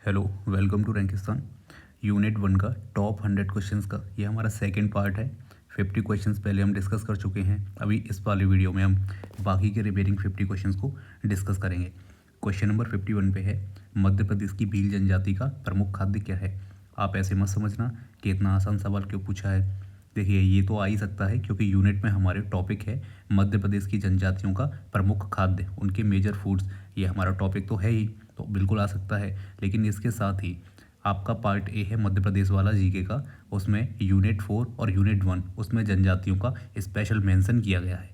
Hello, welcome to Rankistan. Unit 1 का top 100 questions का ये हमारा सेकंड पार्ट है। 50 क्वेश्चंस पहले हम डिस्कस कर चुके हैं। अभी इस वाले वीडियो में हम बाकी के रिमेनिंग 50 क्वेश्चंस को डिस्कस करेंगे। क्वेश्चन नंबर 51 पे है, मध्य प्रदेश की भील जनजाति का प्रमुख खाद्य क्या है। आप ऐसे मत समझना कि इतना आसान सवाल क्यों पूछा है। देखिए, ये तो आ ही सकता है क्योंकि यूनिट में हमारे टॉपिक है मध्य प्रदेश की जनजातियों का प्रमुख खाद्य, उनके मेजर फूड्स। ये हमारा टॉपिक तो है ही, तो बिल्कुल आ सकता है। लेकिन इसके साथ ही आपका पार्ट ए है मध्य प्रदेश वाला जीके का, उसमें यूनिट 4 और यूनिट 1 उसमें जनजातियों का स्पेशल मेंशन किया गया है।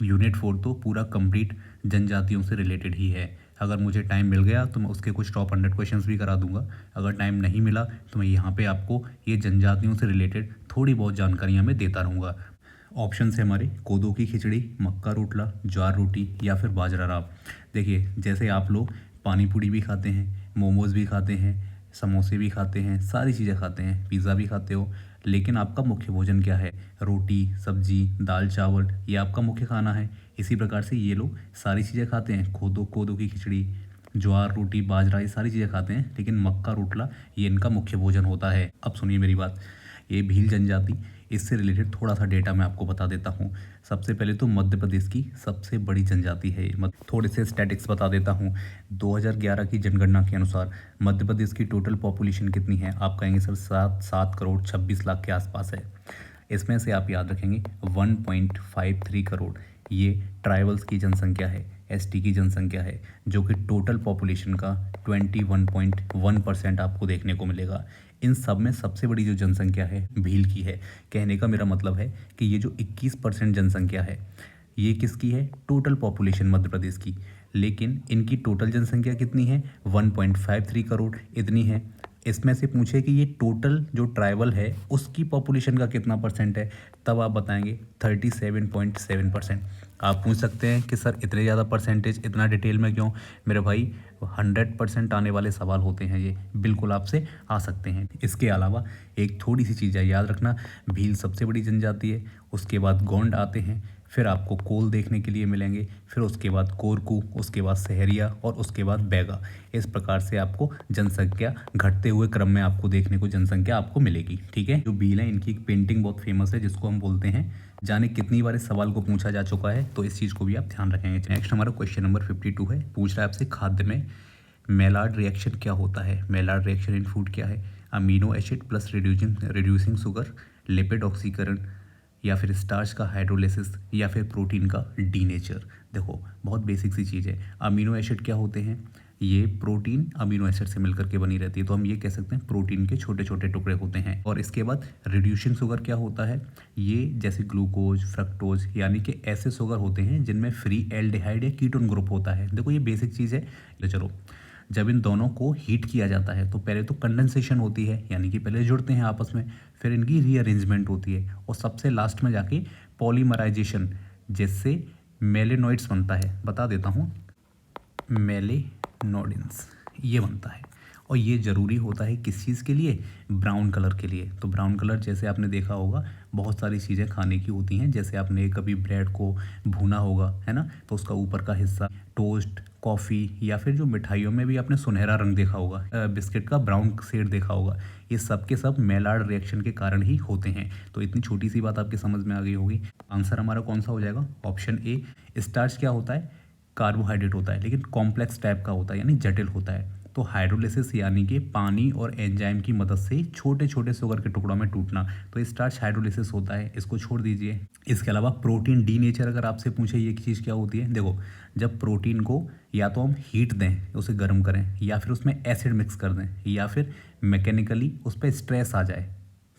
यूनिट 4 तो पूरा कंप्लीट जनजातियों से रिलेटेड ही है। अगर मुझे टाइम मिल गया तो मैं उसके कुछ टॉप 100 क्वेश्चंस भी करा दूंगा। अगर टाइम नहीं मिला तो मैं यहाँ पे आपको ये जनजातियों से रिलेटेड थोड़ी बहुत जानकारियाँ मैं देता रहूँगा। ऑप्शन है हमारे कोदो की खिचड़ी, मक्का रोटला, ज्वार रोटी या फिर बाजरा राब। देखिए, जैसे आप लोग पानी पूड़ी भी खाते हैं, मोमोज़ भी खाते हैं, समोसे भी खाते हैं, सारी चीज़ें खाते हैं, पिज़्ज़ा भी खाते हो, लेकिन आपका मुख्य भोजन क्या है? रोटी, सब्जी, दाल चावल, ये आपका मुख्य खाना है। इसी प्रकार से ये लोग सारी चीज़ें खाते हैं। कोदो कोदो की खिचड़ी, ज्वार रोटी, बाजरा, ये सारी चीज़ें खाते हैं, लेकिन मक्का रोटला ये इनका मुख्य भोजन होता है। अब सुनिए मेरी बात, ये भील जनजाति, इससे रिलेटेड थोड़ा सा डेटा मैं आपको बता देता हूँ। सबसे पहले तो मध्य प्रदेश की सबसे बड़ी जनजाति है ये। थोड़े से स्टैटिक्स बता देता हूँ। 2011 की जनगणना के अनुसार मध्य प्रदेश की टोटल पॉपुलेशन कितनी है? आप कहेंगे सर 7 करोड़ 26 लाख के आसपास है। इसमें से आप याद रखेंगे 1.53 करोड़ ये ट्राइबल्स की जनसंख्या है, एसटी की जनसंख्या है, जो कि टोटल पॉपुलेशन का 21.1% आपको देखने को मिलेगा। इन सब में सबसे बड़ी जो जनसंख्या है भील की है। कहने का मेरा मतलब है कि ये जो 21% जनसंख्या है ये किसकी है? टोटल पॉपुलेशन मध्य प्रदेश की। लेकिन इनकी टोटल जनसंख्या कितनी है? 1.53 करोड़ इतनी है। इसमें से पूछे कि ये टोटल जो ट्राइबल है उसकी पॉपुलेशन का कितना परसेंट है, तब आप बताएंगे 37.7%। आप पूछ सकते हैं कि सर इतने ज़्यादा परसेंटेज, इतना डिटेल में क्यों? मेरे भाई 100% आने वाले सवाल होते हैं, ये बिल्कुल आपसे आ सकते हैं। इसके अलावा एक थोड़ी सी चीज़ है, याद रखना, भील सबसे बड़ी जनजाति है, उसके बाद गोंड आते हैं, फिर आपको कोल देखने के लिए मिलेंगे, फिर उसके बाद कोरकू, उसके बाद सहरिया और उसके बाद बैगा। इस प्रकार से आपको जनसंख्या घटते हुए क्रम में आपको देखने को जनसंख्या आपको मिलेगी। ठीक है, जो भील है इनकी एक पेंटिंग बहुत फेमस है जिसको हम बोलते हैं, जाने कितनी बार इस सवाल को पूछा जा चुका है, तो इस चीज़ को भी आप ध्यान रखेंगे। नेक्स्ट हमारा क्वेश्चन नंबर 52 है, पूछ रहा है आपसे खाद्य में मेलार्ड रिएक्शन क्या होता है। मेलार्ड रिएक्शन इन फूड क्या है? Amino acid plus reducing sugar, lipid ऑक्सीकरण, या फिर स्टार्च का हाइड्रोलिसिस, या फिर प्रोटीन का डीनेचर। देखो, बहुत बेसिक सी चीज़ है। अमीनो एसिड क्या होते हैं? ये प्रोटीन अमीनो एसिड से मिलकर के बनी रहती है, तो हम ये कह सकते हैं प्रोटीन के छोटे छोटे टुकड़े होते हैं। और इसके बाद रिड्यूसिंग शुगर क्या होता है? ये जैसे ग्लूकोज, फ्रक्टोज, यानी कि ऐसे शुगर होते हैं जिनमें फ्री एल्डिहाइड या कीटोन ग्रुप होता है। देखो, ये बेसिक चीज़ है। तो चलो, जब इन दोनों को हीट किया जाता है तो पहले तो कंडेंसेशन होती है, यानी कि पहले जुड़ते हैं आपस में, फिर इनकी रीअरेंजमेंट होती है, और सबसे लास्ट में जाके पॉलीमराइजेशन, जिससे मेलेनोइड्स बनता है। बता देता हूँ, मेलेनोइड्स ये बनता है। और ये ज़रूरी होता है किस चीज़ के लिए? ब्राउन कलर के लिए। तो ब्राउन कलर जैसे आपने देखा होगा बहुत सारी चीज़ें खाने की होती हैं, जैसे आपने कभी ब्रेड को भूना होगा, है ना, तो उसका ऊपर का हिस्सा, टोस्ट, कॉफ़ी, या फिर जो मिठाइयों में भी आपने सुनहरा रंग देखा होगा, बिस्किट का ब्राउन शेड देखा होगा, ये सब के सब मेलार्ड रिएक्शन के कारण ही होते हैं। तो इतनी छोटी सी बात आपके समझ में आ गई होगी। आंसर हमारा कौन सा हो जाएगा? Option A. स्टार्च क्या होता है? कार्बोहाइड्रेट होता है, लेकिन कॉम्प्लेक्स टाइप का होता है, यानी जटिल होता है। तो हाइड्रोलिसिस यानी कि पानी और एंजाइम की मदद से छोटे छोटे शुगर के टुकड़ों में टूटना, तो स्टार्च हाइड्रोलिसिस होता है, इसको छोड़ दीजिए। इसके अलावा प्रोटीन डीनेचर अगर आपसे पूछे ये चीज़ क्या होती है, देखो, जब प्रोटीन को या तो हम हीट दें, उसे गर्म करें, या फिर उसमें एसिड मिक्स कर दें, या फिर मैकेनिकली उस पर स्ट्रेस आ जाए,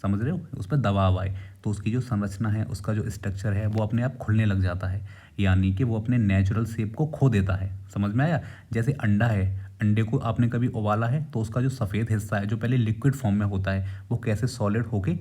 समझ रहे हो, उस पर दबाव आए, तो उसकी जो संरचना है, उसका जो स्ट्रक्चर है, वो अपने आप खुलने लग जाता है, यानी कि वो अपने नेचुरल शेप को खो देता है। समझ में आया? जैसे अंडा है, अंडे को आपने कभी उबाला है तो उसका जो सफ़ेद हिस्सा है जो पहले लिक्विड फॉर्म में होता है वो कैसे सॉलिड होके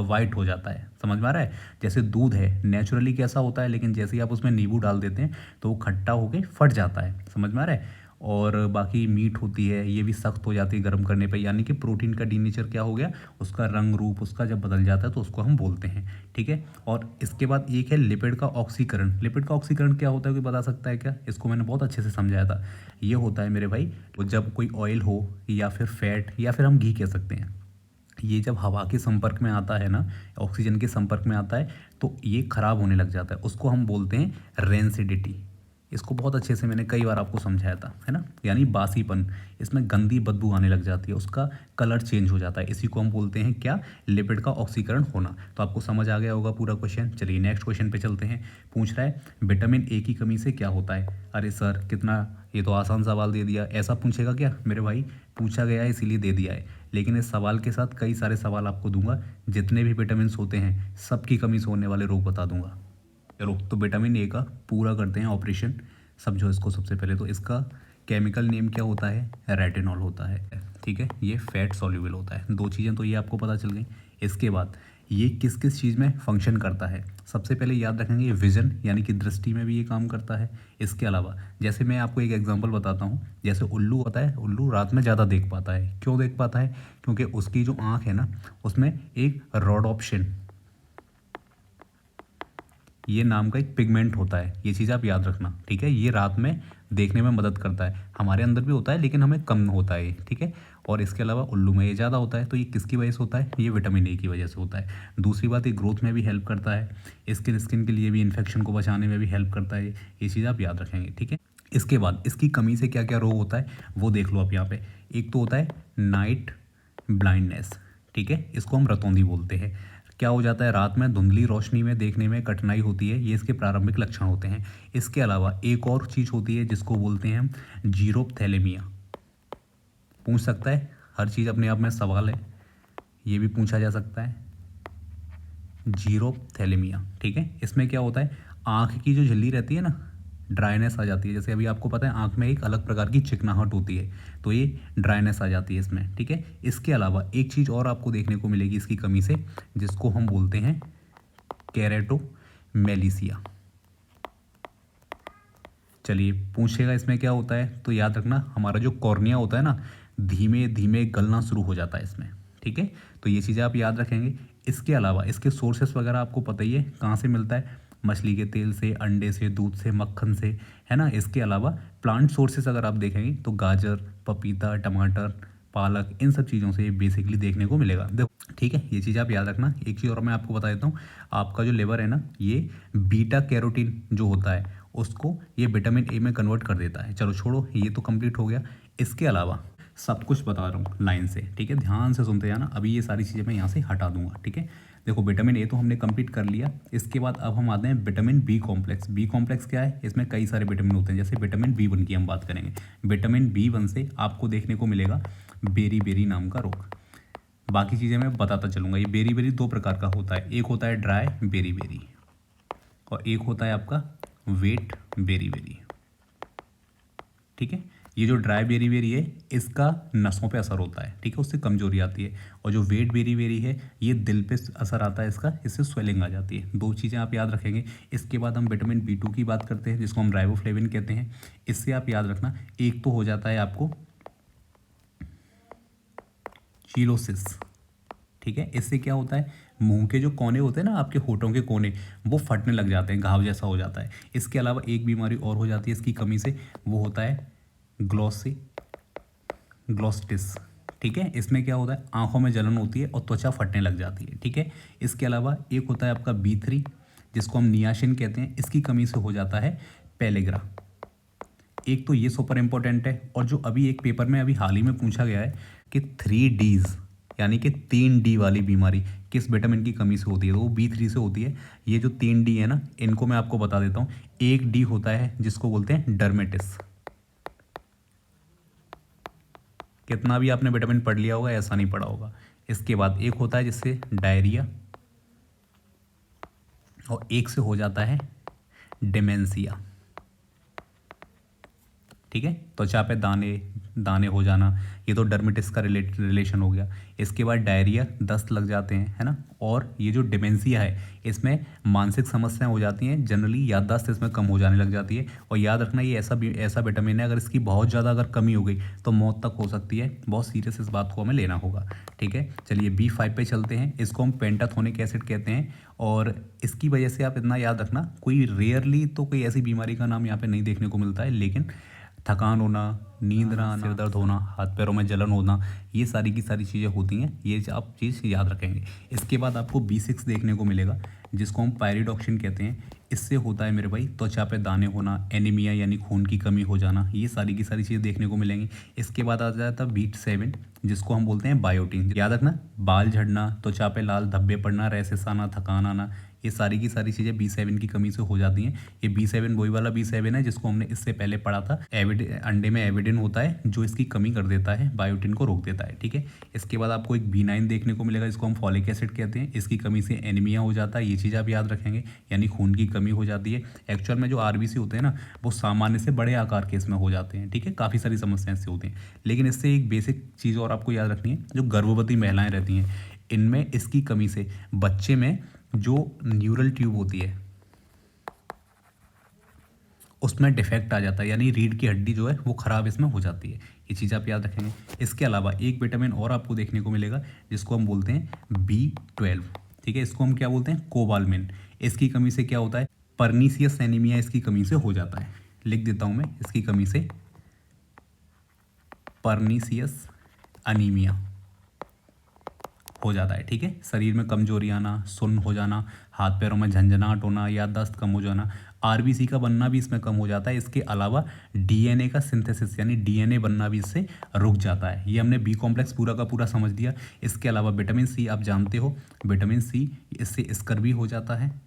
वाइट हो जाता है। समझ में आ रहा है? जैसे दूध है, नेचुरली कैसा होता है, लेकिन जैसे ही आप उसमें नींबू डाल देते हैं तो वो खट्टा होके फट जाता है। समझ में आ रहा है? और बाकी मीट होती है ये भी सख्त हो जाती है गर्म करने पे, यानी कि प्रोटीन का डीनेचर क्या हो गया, उसका रंग रूप उसका जब बदल जाता है तो उसको हम बोलते हैं, ठीक है। और इसके बाद एक है लिपिड का ऑक्सीकरण। लिपिड का ऑक्सीकरण क्या होता है, कोई बता सकता है क्या? इसको मैंने बहुत अच्छे से समझाया था। ये होता है मेरे भाई, तो जब कोई ऑयल हो या फिर फैट या फिर हम घी कह सकते हैं, ये जब हवा के संपर्क में आता है ना, ऑक्सीजन के संपर्क में आता है, तो ये खराब होने लग जाता है, उसको हम बोलते हैं रेंसिडिटी। इसको बहुत अच्छे से मैंने कई बार आपको समझाया था, है ना, यानी बासीपन, इसमें गंदी बदबू आने लग जाती है, उसका कलर चेंज हो जाता है, इसी को हम बोलते हैं क्या, लिपिड का ऑक्सीकरण होना। तो आपको समझ आ गया होगा पूरा क्वेश्चन। चलिए नेक्स्ट क्वेश्चन पे चलते हैं। पूछ रहा है विटामिन ए की कमी से क्या होता है। अरे सर कितना, ये तो आसान सवाल दे दिया, ऐसा पूछेगा क्या मेरे भाई? पूछा गया है इसीलिए दे दिया है, लेकिन इस सवाल के साथ कई सारे सवाल आपको दूंगा, जितने भी विटामिन होते हैं सबकी कमी से होने वाले रोग बता दूंगा। चलो तो विटामिन ए का पूरा करते हैं ऑपरेशन, समझो इसको। सबसे पहले तो इसका केमिकल नेम क्या होता है, रेटिनॉल होता है, ठीक है। ये फैट सॉल्युबल होता है, दो चीज़ें तो ये आपको पता चल गई। इसके बाद ये किस किस चीज़ में फंक्शन करता है, सबसे पहले याद रखेंगे ये विजन यानी कि दृष्टि में भी ये काम करता है। इसके अलावा जैसे मैं आपको एक एग्जांपल बताता हूँ, जैसे उल्लू होता है, उल्लू रात में ज़्यादा देख पाता है। क्यों देख पाता है? क्योंकि उसकी जो आँख है ना, उसमें एक रोडोप्सिन ये नाम का एक पिगमेंट होता है, ये चीज़ आप याद रखना, ठीक है। ये रात में देखने में मदद करता है, हमारे अंदर भी होता है लेकिन हमें कम होता है, ठीक है। और इसके अलावा उल्लू में ये ज़्यादा होता है, तो ये किसकी वजह से होता है? ये विटामिन ए की वजह से होता है। दूसरी बात, ये ग्रोथ में भी हेल्प करता है, स्किन के लिए भी, इन्फेक्शन को बचाने में भी हेल्प करता है, ये चीज़ आप याद रखेंगे, ठीक है। इसके बाद इसकी कमी से क्या क्या रोग होता है वो देख लो आप यहाँ पे। एक तो होता है नाइट ब्लाइंडनेस, ठीक है, इसको हम रतौंधी बोलते हैं। क्या हो जाता है, रात में धुंधली रोशनी में देखने में कठिनाई होती है, ये इसके प्रारंभिक लक्षण होते हैं। इसके अलावा एक और चीज़ होती है जिसको बोलते हैं हम जीरोप्थैलेमिया। पूछ सकता है, हर चीज़ अपने आप में सवाल है, ये भी पूछा जा सकता है, जीरोप्थैलेमिया, ठीक है। इसमें क्या होता है, आँख की जो झिल्ली रहती है ना, ड्राइनेस आ जाती है। जैसे अभी आपको पता है आँख में एक अलग प्रकार की चिकनाहट होती है, तो ये ड्राइनेस आ जाती है इसमें, ठीक है। इसके अलावा एक चीज़ और आपको देखने को मिलेगी इसकी कमी से, जिसको हम बोलते हैं केरेटोमेलिसिया। चलिए पूछेगा इसमें क्या होता है, तो याद रखना हमारा जो कॉर्निया होता है ना, धीमे धीमे गलना शुरू हो जाता है इसमें, ठीक है। तो ये चीज़ें आप याद रखेंगे। इसके अलावा इसके सोर्सेस वगैरह आपको पता ही है कहाँ से मिलता है, मछली के तेल से, अंडे से, दूध से, मक्खन से, है ना। इसके अलावा प्लांट सोर्सेस अगर आप देखेंगे तो गाजर, पपीता, टमाटर, पालक, इन सब चीज़ों से बेसिकली देखने को मिलेगा, देखो, ठीक है। ये चीज़ आप याद रखना। एक चीज़ और मैं आपको बता देता हूँ, आपका जो लिवर है ना, ये बीटा कैरोटीन जो होता है उसको ये विटामिन ए में कन्वर्ट कर देता है। चलो छोड़ो, ये तो कंप्लीट हो गया। इसके अलावा सब कुछ बता रहा हूँ लाइन से, ठीक है, ध्यान से सुनते जाना। अभी ये सारी चीज़ें मैं यहाँ से हटा दूंगा, ठीक है। देखो विटामिन ए तो हमने कंप्लीट कर लिया। इसके बाद अब हम आते हैं vitamin B complex. B complex क्या है, इसमें कई सारे विटामिन होते हैं। जैसे विटामिन बी1 की हम बात करेंगे, विटामिन बी1 से आपको देखने को मिलेगा बेरी बेरी नाम का रोग। बाकी चीज़ें मैं बताता चलूँगा। ये बेरी बेरी दो प्रकार का होता है, एक होता है ड्राई बेरी बेरी और एक होता है आपका वेट बेरी बेरी, ठीक है। ये जो ड्राई बेरी बेरी है इसका नसों पे असर होता है, ठीक है, उससे कमजोरी आती है। और जो वेट बेरी बेरी है ये दिल पे असर आता है इसका, इससे स्वेलिंग आ जाती है। दो चीज़ें आप याद रखेंगे। इसके बाद हम विटामिन बी2 की बात करते हैं, जिसको हम राइबोफ्लेविन कहते हैं। इससे आप याद रखना, एक तो हो जाता है आपको चिलोसिस, ठीक है। इससे क्या होता है, मुंह के जो कोने होते हैं ना, आपके होठों के कोने, वो फटने लग जाते हैं, घाव जैसा हो जाता है। इसके अलावा एक बीमारी और हो जाती है इसकी कमी से, वो होता है ग्लोसिटिस, ठीक है। इसमें क्या होता है, आंखों में जलन होती है और त्वचा फटने लग जाती है, ठीक है। इसके अलावा एक होता है आपका बी3 जिसको हम नियासिन कहते हैं, इसकी कमी से हो जाता है पेलेग्रा। एक तो ये सुपर इंपॉर्टेंट है। और जो अभी एक पेपर में अभी हाल ही में पूछा गया है कि 3 Ds यानी कि 3D वाली बीमारी किस विटामिन की कमी से होती है, तो वो बी3 से होती है। ये जो 3D है ना, इनको मैं आपको बता देता हूँ। एक डी होता है जिसको बोलते हैं डर्मेटिस। कितना भी आपने विटामिन पढ़ लिया होगा, ऐसा नहीं पढ़ा होगा। इसके बाद एक होता है जिससे डायरिया, और एक से हो जाता है डिमेंशिया, ठीक है। त्वचा पे दाने दाने हो जाना, ये तो डर्मेटिस का रिलेशन हो गया। इसके बाद डायरिया, दस्त लग जाते हैं, है ना। और ये जो डिमेंशिया है इसमें मानसिक समस्याएं हो जाती हैं, जनरली याददाश्त इसमें कम हो जाने लग जाती है। और याद रखना ये ऐसा विटामिन है, अगर इसकी बहुत ज़्यादा अगर कमी हो गई तो मौत तक हो सकती है। बहुत सीरियस इस बात को हमें लेना होगा, ठीक है। चलिए B5 पे चलते हैं। इसको हम पेंटाथोनिक एसिड कहते हैं। और इसकी वजह से आप इतना याद रखना, कोई रेयरली तो कोई ऐसी बीमारी का नाम यहाँ पे नहीं देखने को मिलता है, लेकिन थकान होना, नींद ना आना, सिर दर्द होना, हाथ पैरों में जलन होना, ये सारी की सारी चीज़ें होती हैं। ये आप चीज़ याद रखेंगे। इसके बाद आपको B6 देखने को मिलेगा, जिसको हम पायरिडॉक्सिन कहते हैं। इससे होता है मेरे भाई त्वचा पे दाने होना, एनीमिया यानी खून की कमी हो जाना, ये सारी की सारी चीज़ें देखने को मिलेंगी। इसके बाद आ जाता है B7, जिसको हम बोलते हैं बायोटीन। याद रखना, बाल झड़ना, त्वचा पे लाल धब्बे पड़ना, रैसेस आना, थकान आना, ये सारी की सारी चीज़ें B7 की कमी से हो जाती हैं। ये B7 वही वाला B7 है जिसको हमने इससे पहले पढ़ा था। अंडे में एविडिन होता है जो इसकी कमी कर देता है, बायोटिन को रोक देता है, ठीक है। इसके बाद आपको एक B9 देखने को मिलेगा, जिसको हम फॉलिक एसिड कहते हैं। इसकी कमी से एनीमिया हो जाता है, ये चीज़ आप याद रखेंगे, यानी खून की कमी हो जाती है। एक्चुअल में जो RBC होते हैं ना, वो सामान्य से बड़े आकार के इसमें हो जाते हैं, ठीक है। काफ़ी सारी समस्याएं इससे होती हैं। लेकिन इससे एक बेसिक चीज़ और आपको याद रखनी है, जो गर्भवती महिलाएं रहती हैं, इनमें इसकी कमी से बच्चे में जो न्यूरल ट्यूब होती है उसमें डिफेक्ट आ जाता है, यानी रीढ़ की हड्डी जो है वो ख़राब इसमें हो जाती है। ये चीज़ आप याद रखेंगे। इसके अलावा एक विटामिन और आपको देखने को मिलेगा, जिसको हम बोलते हैं B12, ठीक है। इसको हम क्या बोलते हैं, कोबालमिन। इसकी कमी से क्या होता है, परनीसियस एनीमिया इसकी कमी से हो जाता है। लिख देता हूँ मैं, इसकी कमी से परनीसियस अनीमिया हो जाता है, ठीक है। शरीर में कमजोरी आना, सुन्न हो जाना, हाथ पैरों में झंझनाहट होना, याददाश्त कम हो जाना, RBC का बनना भी इसमें कम हो जाता है। इसके अलावा DNA का सिंथेसिस यानी DNA बनना भी इससे रुक जाता है। ये हमने B कॉम्प्लेक्स पूरा का पूरा समझ दिया। इसके अलावा विटामिन C आप जानते हो, विटामिन C इससे स्कर्वी हो जाता है,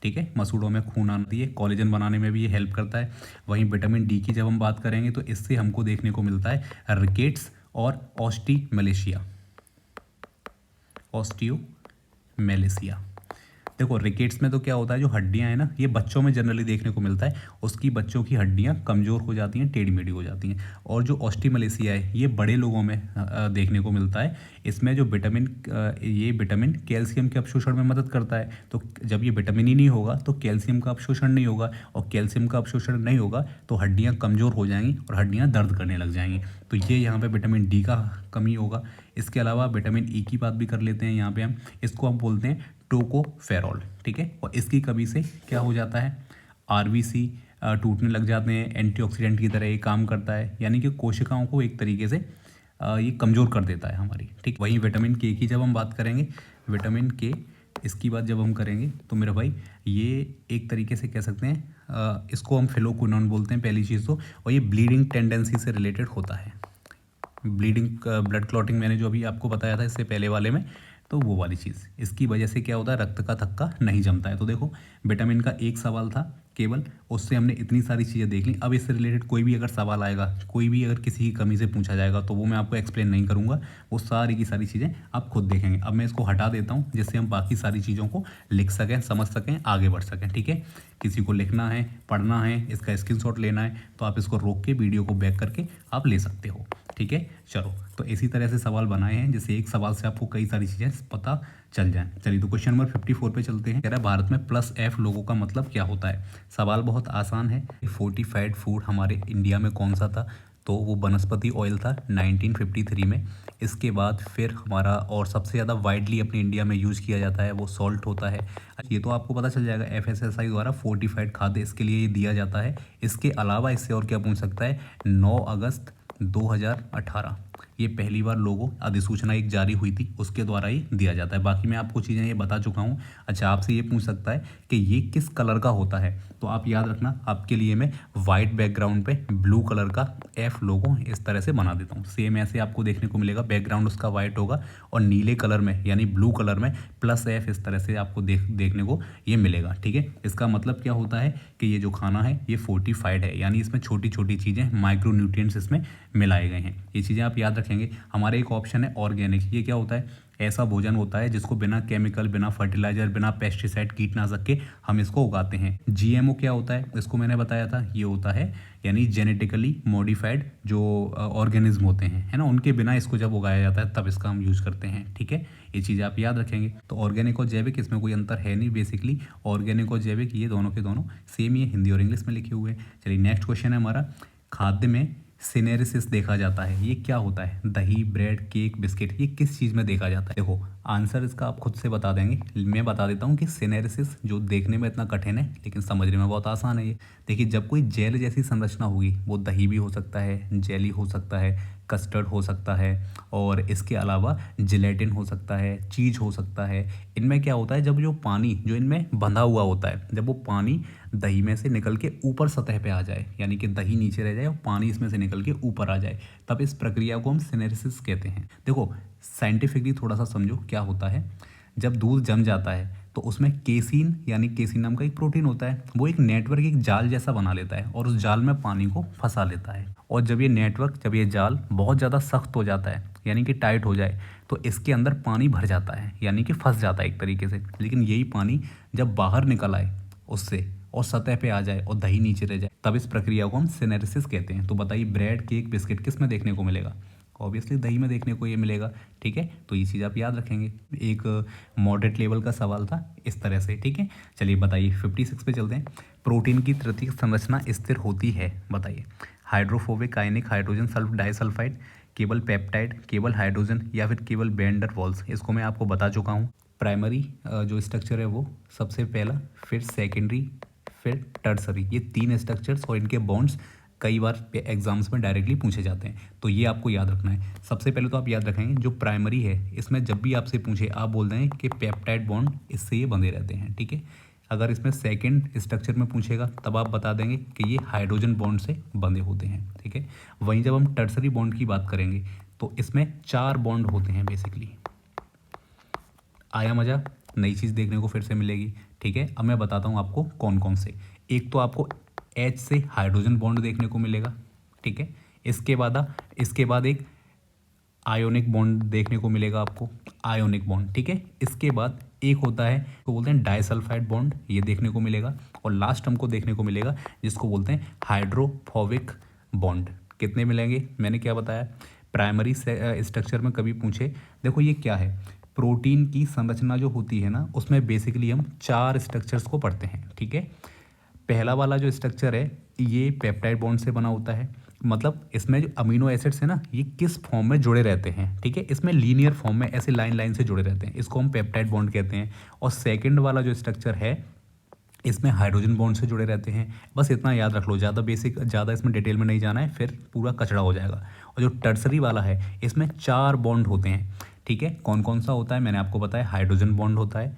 ठीक है। मसूड़ों में खून आती है, कोलेजन बनाने में भी ये हेल्प करता है। वहीं विटामिन D की जब हम बात करेंगे तो इससे हमको देखने को मिलता है रिकेट्स और ऑस्टियोमेलेसिया। देखो रिकेट्स में तो क्या होता है, जो हड्डियां हैं ना, ये बच्चों में जनरली देखने को मिलता है। उसकी बच्चों की हड्डियां कमज़ोर हो जाती हैं, टेढ़ी मेढ़ी हो जाती हैं। और जो ऑस्टियोमेलेसिया है ये बड़े लोगों में देखने को मिलता है। इसमें जो ये विटामिन कैल्शियम के अवशोषण में मदद करता है। तो जब ये विटामिन ही नहीं होगा तो कैल्शियम का अवशोषण नहीं होगा, और कैल्शियम का अवशोषण नहीं होगा तो हड्डियाँ कमज़ोर हो जाएंगी और हड्डियाँ दर्द करने लग जाएंगी। तो ये यहाँ पे विटामिन D का कमी होगा। इसके अलावा विटामिन E की बात भी कर लेते हैं यहाँ पे हम। इसको हम बोलते हैं टोकोफेरॉल, ठीक है। और इसकी कमी से क्या हो जाता है, RBC टूटने लग जाते हैं। एंटीऑक्सीडेंट की तरह ये काम करता है, यानी कि कोशिकाओं को एक तरीके से ये कमज़ोर कर देता है हमारी, ठीक। वहीं विटामिन K की जब हम बात करेंगे, विटामिन K इसकी बात जब हम करेंगे तो मेरे भाई ये एक तरीके से कह सकते हैं, इसको हम फिलोक्विनोन बोलते हैं पहली चीज़ तो। और ये ब्लीडिंग टेंडेंसी से रिलेटेड होता है। ब्लीडिंग ब्लड क्लॉटिंग मैंने जो अभी आपको बताया था इससे पहले वाले में, तो वो वाली चीज़। इसकी वजह से क्या होता है, रक्त का थक्का नहीं जमता है। तो देखो विटामिन का एक सवाल था केवल, उससे हमने इतनी सारी चीज़ें देख ली। अब इससे रिलेटेड कोई भी अगर सवाल आएगा, कोई भी अगर किसी की कमी से पूछा जाएगा, तो वो मैं आपको एक्सप्लेन नहीं करूँगा, वो सारी की सारी चीज़ें आप खुद देखेंगे। अब मैं इसको हटा देता हूँ, जिससे हम बाकी सारी चीज़ों को लिख सकें, समझ सकें, आगे बढ़ सकें, ठीक है। किसी को लिखना है, पढ़ना है, इसका स्क्रीनशॉट लेना है, तो आप इसको रोक के वीडियो को बैक करके आप ले सकते हो, ठीक है। चलो, तो इसी तरह से सवाल बनाए हैं जिससे एक सवाल से आपको कई सारी चीज़ें पता चल जाएं। चलिए, तो क्वेश्चन नंबर 54 पे चलते हैं। कह रहा है भारत में +F लोगों का मतलब क्या होता है। सवाल बहुत आसान है। फोर्टिफाइड फूड हमारे इंडिया में कौन सा था, तो वो वनस्पति ऑयल था 1953 में। इसके बाद फिर हमारा और सबसे ज़्यादा वाइडली अपने इंडिया में यूज़ किया जाता है वो सॉल्ट होता है। ये तो आपको पता चल जाएगा, FSSAI द्वारा फोर्टिफाइड खाद्य इसके लिए ये दिया जाता है। इसके अलावा इससे और क्या पूछ सकता है, 9 अगस्त 2018 ये पहली बार लोगो अधिसूचना एक जारी हुई थी, उसके द्वारा ही दिया जाता है। बाकी मैं आपको चीज़ें ये बता चुका हूँ। अच्छा, आपसे ये पूछ सकता है कि ये किस कलर का होता है, तो आप याद रखना, आपके लिए मैं वाइट बैकग्राउंड पे ब्लू कलर का F लोगो इस तरह से बना देता हूँ। सेम ऐसे आपको देखने को मिलेगा, बैकग्राउंड उसका वाइट होगा और नीले कलर में यानी ब्लू कलर में +F इस तरह से आपको देखने को ये मिलेगा, ठीक है। इसका मतलब क्या होता है कि ये जो खाना है ये फोर्टिफाइड है, यानी इसमें छोटी छोटी चीज़ें, माइक्रो न्यूट्रिएंट्स इसमें मिलाए गए हैं। ये चीज़ें आप याद रखेंगे। हमारा एक ऑप्शन है ऑर्गेनिक। ये क्या होता है? ऐसा भोजन होता है जिसको बिना केमिकल, बिना फर्टिलाइजर, बिना पेस्टिसाइड, कीटनाशक के हम इसको उगाते हैं। जीएमओ क्या होता है? इसको मैंने बताया था, ये होता है यानी जेनेटिकली मॉडिफाइड जो ऑर्गेनिज्म होते हैं, है ना, उनके बिना इसको जब उगाया जाता है तब इसका हम यूज़ करते हैं। ठीक है, ये चीज़ आप याद रखेंगे। तो ऑर्गेनिक और जैविक इसमें कोई अंतर है नहीं बेसिकली। ऑर्गेनिक और जैविक ये दोनों के दोनों सेम ही है, हिंदी और इंग्लिश में लिखे हुए हैं। चलिए नेक्स्ट क्वेश्चन है हमारा, खाद्य में सिनेरिसिस देखा जाता है, ये क्या होता है? दही, ब्रेड, केक, बिस्किट, ये किस चीज़ में देखा जाता है? देखो आंसर इसका आप खुद से बता देंगे। मैं बता देता हूँ कि सिनेरिसिस जो देखने में इतना कठिन है लेकिन समझने में बहुत आसान है। ये देखिए, जब कोई जेल जैसी संरचना होगी, वो दही भी हो सकता है, जेली हो सकता है, कस्टर्ड हो सकता है, और इसके अलावा जिलेटिन हो सकता है, चीज़ हो सकता है। इनमें क्या होता है, जब जो पानी जो इनमें बंधा हुआ होता है, जब वो पानी दही में से निकल के ऊपर सतह पे आ जाए, यानी कि दही नीचे रह जाए और पानी इसमें से निकल के ऊपर आ जाए, तब इस प्रक्रिया को हम सिनेरिसिस कहते हैं। देखो साइंटिफिकली थोड़ा सा समझो क्या होता है। जब दूध जम जाता है तो उसमें केसीन, यानी केसीन नाम का एक प्रोटीन होता है, वो एक नेटवर्क, एक जाल जैसा बना लेता है और उस जाल में पानी को फंसा लेता है। और जब ये नेटवर्क, जब ये जाल बहुत ज़्यादा सख्त हो जाता है, यानी कि टाइट हो जाए, तो इसके अंदर पानी भर जाता है, यानी कि फंस जाता है एक तरीके से। लेकिन यही पानी जब बाहर निकल आए उससे और सतह पे आ जाए और दही नीचे रह जाए, तब इस प्रक्रिया को हम सिनेरिसिस कहते हैं। तो बताइए, ब्रेड, केक, बिस्किट किस में देखने को मिलेगा? ऑब्वियसली दही में देखने को ये मिलेगा। ठीक है, तो ये चीज़ आप याद रखेंगे। एक मॉडरेट लेवल का सवाल था इस तरह से। ठीक है, चलिए बताइए 56 पे चलते हैं। प्रोटीन की तृतीयक संरचना स्थिर होती है, बताइए। हाइड्रोफोबिक, आयनिक, हाइड्रोजन सल्फ डाइसल्फाइड, केवल पेप्टाइड, केवल हाइड्रोजन, या फिर केवल वैन डर वाल्स? इसको मैं आपको बता चुका हूँ। प्राइमरी जो स्ट्रक्चर है वो सबसे पहला, फिर सेकेंडरी, फिर टर्सरी। ये 3 स्ट्रक्चर्स और इनके बॉन्ड्स कई बार एग्जाम्स में डायरेक्टली पूछे जाते हैं, तो ये आपको याद रखना है। सबसे पहले तो आप याद रखेंगे जो प्राइमरी है, इसमें जब भी आपसे पूछे आप बोल दें कि पेप्टाइड बॉन्ड इससे ये बंधे रहते हैं। ठीक है, अगर इसमें सेकंड स्ट्रक्चर में पूछेगा तब आप बता देंगे कि ये हाइड्रोजन बॉन्ड से बंधे होते हैं। ठीक है, वहीं जब हम टर्सरी बॉन्ड की बात करेंगे तो इसमें 4 बॉन्ड होते हैं बेसिकली। आया मज़ा? नई चीज़ देखने को फिर से मिलेगी। ठीक है, अब मैं बताता हूँ आपको कौन कौन से। एक तो आपको H से हाइड्रोजन बॉन्ड देखने को मिलेगा। ठीक है, इसके बाद एक आयोनिक बॉन्ड देखने को मिलेगा आपको, आयोनिक बॉन्ड। ठीक है, इसके बाद एक होता है तो बोलते हैं डाइसल्फाइड बॉन्ड, ये देखने को मिलेगा। और लास्ट हमको देखने को मिलेगा जिसको बोलते हैं हाइड्रोफोबिक बॉन्ड। कितने मिलेंगे? मैंने क्या बताया, प्राइमरी स्ट्रक्चर में कभी पूछे, देखो ये क्या है, प्रोटीन की संरचना जो होती है ना, उसमें बेसिकली हम 4 स्ट्रक्चर्स को पढ़ते हैं। ठीक है, पहला वाला जो स्ट्रक्चर है ये पेप्टाइड बॉन्ड से बना होता है, मतलब इसमें जो अमीनो एसिड्स है ना, ये किस फॉर्म में जुड़े रहते हैं। ठीक है, इसमें लीनियर फॉर्म में ऐसे लाइन लाइन से जुड़े रहते हैं, इसको हम पेप्टाइड बॉन्ड कहते हैं। और सेकंड वाला जो स्ट्रक्चर है इसमें हाइड्रोजन बॉन्ड से जुड़े रहते हैं। बस इतना याद रख लो, ज़्यादा इसमें डिटेल में नहीं जाना है, फिर पूरा कचड़ा हो जाएगा। और जो टर्सरी वाला है इसमें 4 बॉन्ड होते हैं। ठीक है, कौन कौन सा होता है मैंने आपको बताया, हाइड्रोजन बॉन्ड होता है,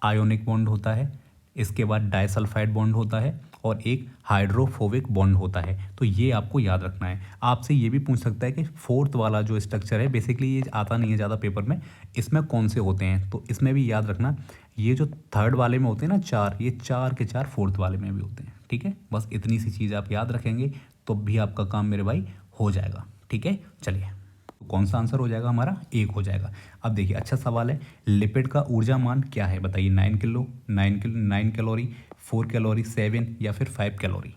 आयोनिक बॉन्ड होता है, इसके बाद डाइसल्फाइड बॉन्ड होता है, और एक हाइड्रोफोबिक बॉन्ड होता है। तो ये आपको याद रखना है। आपसे ये भी पूछ सकता है कि फोर्थ वाला जो स्ट्रक्चर है, बेसिकली ये आता नहीं है ज़्यादा पेपर में, इसमें कौन से होते हैं, तो इसमें भी याद रखना, ये जो थर्ड वाले में होते हैं ना 4, ये 4 के 4 फोर्थ वाले में भी होते हैं। ठीक है, बस इतनी सी चीज़ आप याद रखेंगे तो भी आपका काम मेरे भाई हो जाएगा। ठीक है, चलिए कौन सा आंसर हो जाएगा हमारा? 1 हो जाएगा। अब देखिए अच्छा सवाल है, लिपिड का ऊर्जा मान क्या है, बताइए। 9 कैलोरी, 4 कैलोरी, 7 या फिर 5 कैलोरी?